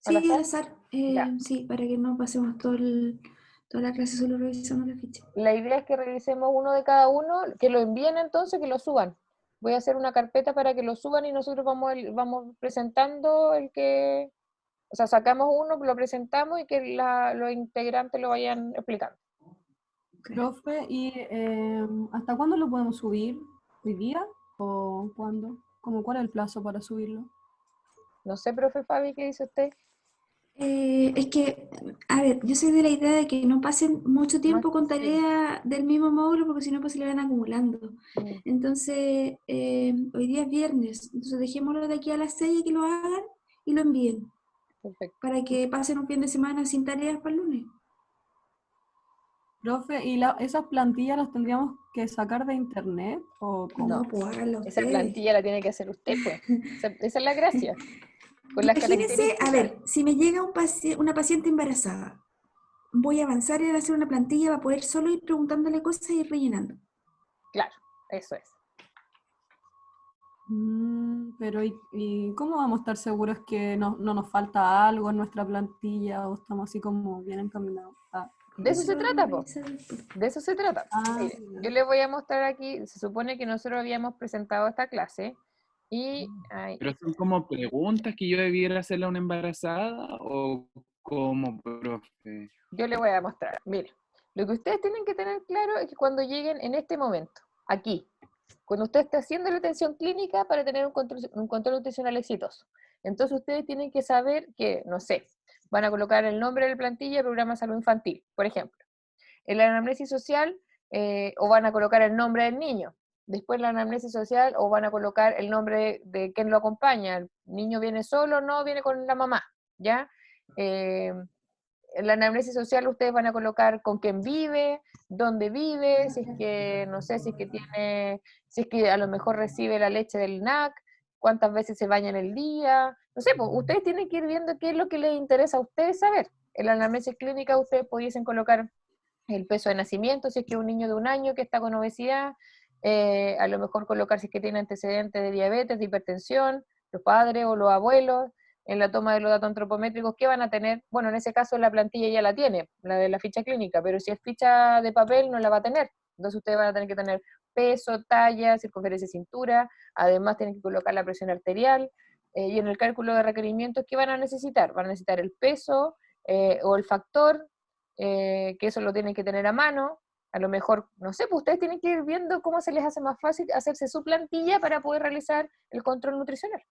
¿Al Sí, al azar? azar. Ya. Sí, para que no pasemos toda la clase solo revisando la ficha. La idea es que revisemos uno de cada uno, que lo envíen entonces, que lo suban. Voy a hacer una carpeta para que lo suban y nosotros vamos presentando el que, o sea, sacamos uno, lo presentamos y que los integrantes lo vayan explicando. Profe, ¿y hasta cuándo lo podemos subir? ¿Hoy día? ¿O cuándo? ¿Cuál es el plazo para subirlo? No sé, profe Fabi, ¿qué dice usted? Es que, a ver, yo soy de la idea de que no pasen mucho tiempo con Sí. tareas del mismo módulo porque si no, pues se le van acumulando. Mm, Entonces, hoy día es viernes, entonces dejémoslo de aquí a las 6 y que lo hagan y lo envíen perfecto. para que pasen un fin de semana sin tareas para el lunes. Profe, ¿y esas plantillas las tendríamos que sacar de internet? ¿O cómo? No, pues háganlo Esa ustedes. plantilla la tiene que hacer usted, pues. Esa es la gracia. Con las Imagínense, a características. ver, si me llega una paciente embarazada, voy a avanzar en hacer una plantilla para poder solo ir preguntándole cosas y ir rellenando. Claro, eso es. Pero ¿y cómo vamos a estar seguros que no nos falta algo en nuestra plantilla o estamos así como bien encaminados? De eso Eso se lo vamos a trata, po. revisar después. De eso se trata. Mire, Ya. yo les voy a mostrar aquí, se supone que nosotros habíamos presentado esta clase y Pero son como preguntas que yo debiera hacerle a una embarazada o como, profe. yo les voy a mostrar. Mire, lo que ustedes tienen que tener claro es que cuando lleguen en este momento, aquí, cuando usted esté haciendo la atención clínica para tener un control nutricional exitoso, entonces ustedes tienen que saber que, no sé, van a colocar el nombre de la plantilla del programa de salud infantil, por ejemplo. En la anamnesis social, o van a colocar el nombre del niño. Después la anamnesis social, o van a colocar el nombre de quien lo acompaña. El niño viene solo, no, viene con la mamá, ¿ya? En la anamnesis social ustedes van a colocar con quién vive, dónde vive, si es que, no sé, si es que tiene, si es que a lo mejor recibe la leche del NAC, cuántas veces se baña en el día, no sé, pues ustedes tienen que ir viendo qué es lo que les interesa a ustedes saber. En la anamnesis clínica ustedes pudiesen colocar el peso de nacimiento, si es que es un niño de 1 año que está con obesidad, a lo mejor colocar si es que tiene antecedentes de diabetes, de hipertensión, los padres o los abuelos, en la toma de los datos antropométricos, ¿qué van a tener? Bueno, en ese caso la plantilla ya la tiene, la de la ficha clínica, pero si es ficha de papel no la va a tener. Entonces ustedes van a tener que tener peso, talla, circunferencia de cintura, además tienen que colocar la presión arterial, y en el cálculo de requerimientos, ¿qué van a necesitar? Van a necesitar el peso o el factor, que eso lo tienen que tener a mano. A lo mejor, no sé, pues ustedes tienen que ir viendo cómo se les hace más fácil hacerse su plantilla para poder realizar el control nutricional.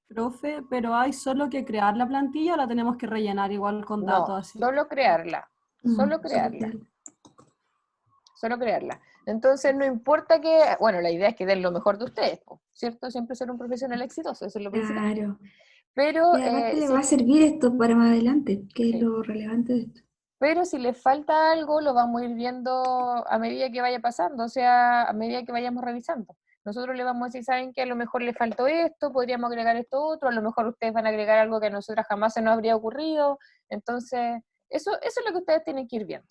Profe, pero ¿hay solo que crear la plantilla o la tenemos que rellenar igual con datos No, así? solo crearla, solo crearla, solo crearla. Entonces no importa que, bueno, la idea es que den lo mejor de ustedes, ¿cierto? Siempre ser un profesional exitoso, eso es lo principal. Claro. Pero, Y aparte le va a sí, servir esto para más adelante, que es sí. lo relevante de esto. Pero si les falta algo, lo vamos a ir viendo a medida que vaya pasando, o sea, a medida que vayamos revisando. Nosotros le vamos a decir, ¿saben qué? A lo mejor le faltó esto, podríamos agregar esto otro, a lo mejor ustedes van a agregar algo que a nosotras jamás se nos habría ocurrido. Entonces, eso es lo que ustedes tienen que ir viendo.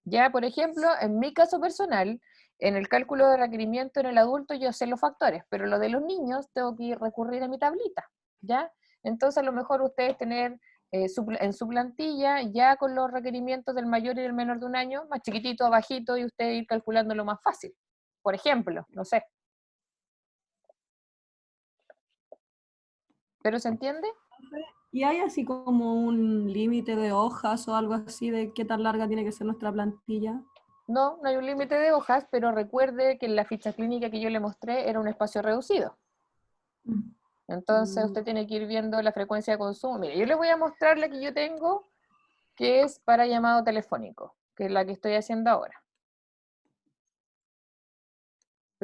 Ya, por ejemplo, en mi caso personal, en el cálculo de requerimiento en el adulto yo sé los factores, pero lo de los niños tengo que recurrir a mi tablita, ¿ya? Entonces, a lo mejor ustedes tener en su plantilla, ya con los requerimientos del mayor y del menor de 1 año, más chiquitito, bajito, y usted ir calculándolo más fácil. Por ejemplo, no sé. ¿Pero se entiende? ¿Y hay así como un límite de hojas o algo así de qué tan larga tiene que ser nuestra plantilla? No, no hay un límite de hojas, pero recuerde que en la ficha clínica que yo le mostré era un espacio reducido. Entonces usted tiene que ir viendo la frecuencia de consumo. Mire, yo le voy a mostrar la que yo tengo, que es para llamado telefónico, que es la que estoy haciendo ahora.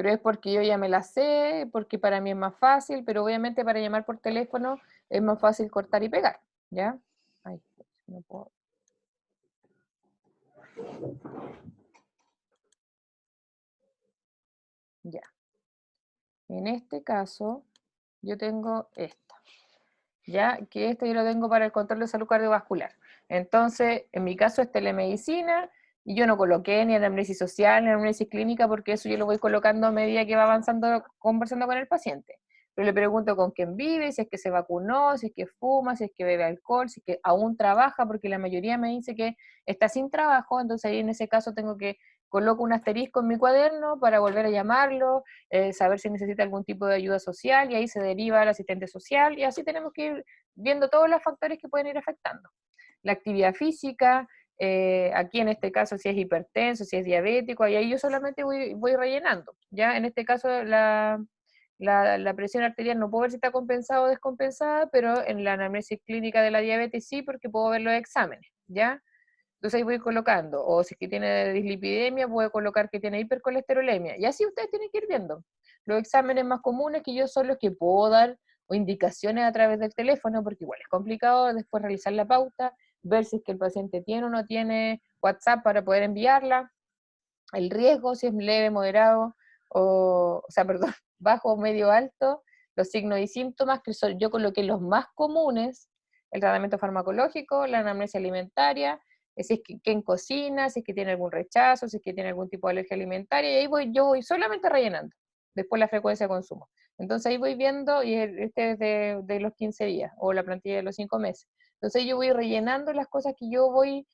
pero es porque yo ya me la sé, porque para mí es más fácil, pero obviamente para llamar por teléfono es más fácil cortar y pegar, ¿ya? Ay, no puedo. Ya. En este caso, yo tengo esta, ¿ya? Que esto yo lo tengo para el control de salud cardiovascular. Entonces, en mi caso es telemedicina, y yo no coloqué ni anamnesis social, ni anamnesis clínica, porque eso yo lo voy colocando a medida que va avanzando, conversando con el paciente. Pero le pregunto con quién vive, si es que se vacunó, si es que fuma, si es que bebe alcohol, si es que aún trabaja, porque la mayoría me dice que está sin trabajo, entonces ahí en ese caso tengo que coloco un asterisco en mi cuaderno para volver a llamarlo, saber si necesita algún tipo de ayuda social, y ahí se deriva al asistente social, y así tenemos que ir viendo todos los factores que pueden ir afectando. La actividad física, aquí en este caso si es hipertenso, si es diabético, y ahí yo solamente voy rellenando, ¿ya? En este caso la presión arterial no puedo ver si está compensada o descompensada, pero en la anamnesis clínica de la diabetes sí, porque puedo ver los exámenes, ¿ya? Entonces ahí voy colocando, o si es que tiene dislipidemia, puedo colocar que tiene hipercolesterolemia, y así ustedes tienen que ir viendo. Los exámenes más comunes que yo son los que puedo dar, o indicaciones a través del teléfono, porque igual es complicado después realizar la pauta, ver si es que el paciente tiene o no tiene WhatsApp para poder enviarla, el riesgo, si es leve, moderado, o sea, perdón, bajo, medio, alto, los signos y síntomas, que yo coloqué los más comunes, el tratamiento farmacológico, la anamnesia alimentaria, si es que quién cocina, si es que tiene algún rechazo, si es que tiene algún tipo de alergia alimentaria, y ahí yo voy solamente rellenando, después la frecuencia de consumo. Entonces ahí voy viendo, y este es de los 15 días, o la plantilla de los 5 meses. Entonces yo voy rellenando las cosas que yo voy,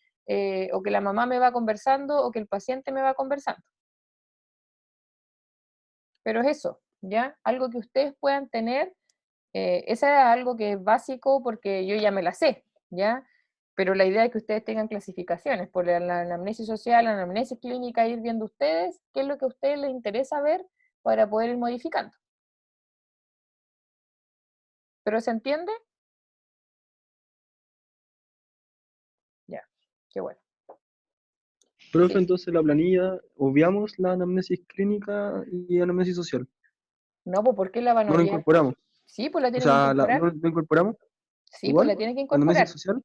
o que la mamá me va conversando, o que el paciente me va conversando. Pero es eso, ¿ya? Algo que ustedes puedan tener, esa es algo que es básico porque yo ya me la sé, ¿ya? Pero la idea es que ustedes tengan clasificaciones, por la anamnesis social, la anamnesis clínica, ir viendo ustedes qué es lo que a ustedes les interesa ver para poder ir modificando. ¿Pero se entiende? Ya, qué bueno. Profe, Sí. entonces la planilla, obviamos la anamnesis clínica y anamnesis social. No, pues ¿por qué la van a No la obviar? incorporamos. Sí, pues la O tienen que sea, incorporar. ¿no la incorporamos? Sí, pues Igual, la tienen que la anamnesis incorporar. social.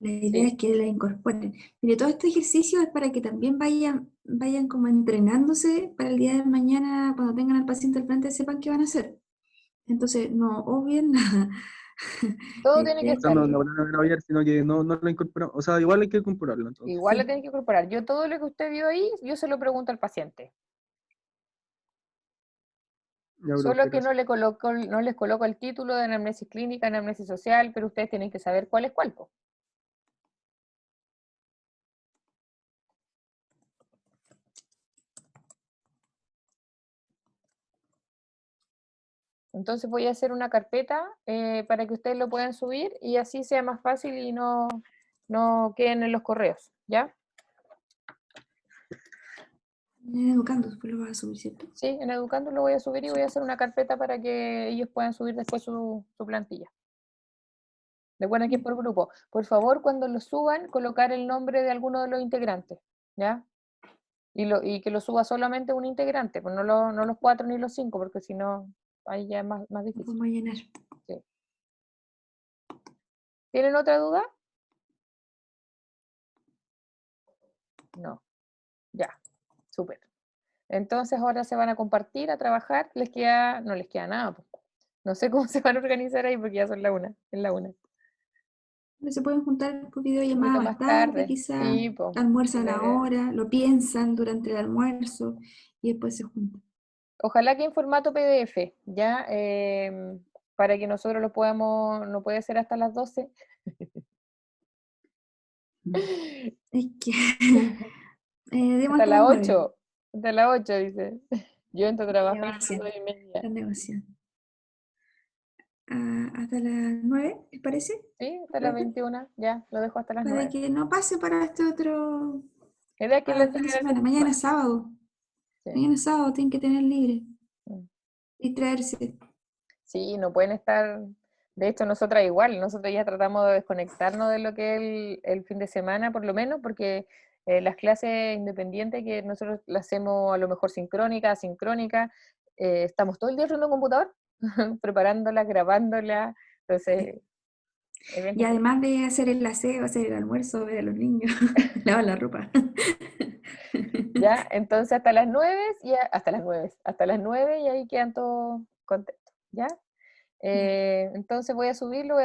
La idea Sí. es que la incorporen. Mire, todo este ejercicio es para que también vayan como entrenándose para el día de mañana, cuando tengan al paciente al frente, sepan qué van a hacer. Entonces, no obvien nada. Todo La tiene que idea es O sea, estar. no que la van a obviar, sino que no la incorporamos. O sea, igual hay que incorporarla entonces. Igual la sí, tienen que incorporar. Yo todo lo que usted vio ahí, yo se lo pregunto al paciente. Ya, profe, Solo que gracias. no les coloco el título de anamnesis clínica, anamnesis social, pero ustedes tienen que saber cuál es cuál, po. Entonces voy a hacer una carpeta para que ustedes lo puedan subir y así sea más fácil y no queden en los correos, ¿ya? educando, después lo vas a subir, ¿cierto? Sí, en Educando lo voy a subir y voy a hacer una carpeta para que ellos puedan subir después su plantilla. Recuerden que es por grupo. Por favor, cuando lo suban, colocar el nombre de alguno de los integrantes, ¿ya? Y que lo suba solamente un integrante, pues no los 4 ni los 5, porque si no, ahí ya es más Lo difícil. vamos a llenar. Sí. ¿Tienen otra duda? No. Ya, súper. Entonces ahora se van a compartir, a trabajar, no les queda nada, pues. No sé cómo se van a organizar ahí porque ya son es la una. Se pueden juntar por Un videollamada poquito más más tarde, tarde, quizás, sí, pues. almuerzan ahora, lo piensan durante el almuerzo y después se juntan. Ojalá que en formato PDF, ¿ya? Para que nosotros lo podamos, no puede ser hasta las 12. Es que demos Hasta hasta las las 9. 8. Hasta las 8, dice. Yo entro a trabajar a las Negocian, 9:30. están negociando. Hasta las 9, ¿les parece? Sí, hasta las Profe? 21. Ya, lo dejo hasta las Para 9. que no pase para este otro, ¿Verdad que para le el fin de toque el fin semana. de Mañana semana? es sábado. Sí. Mañana es sábado, tienen que tener libre Mm. y traerse. Sí, no pueden estar. De hecho, nosotras igual, nosotros ya tratamos de desconectarnos de lo que es el fin de semana, por lo menos, porque Las clases independientes que nosotros las hacemos a lo mejor sincrónica, asincrónica, estamos todo el día frente a un computador, preparándolas, grabándolas, entonces es bien Y complicado. además de hacer el aseo, hacer el almuerzo, ver a los niños, lavar la ropa. ¿Ya? Entonces hasta las 9, hasta las 9 y ahí quedan todos contentos, ¿ya? Ya. Entonces voy a subirlo,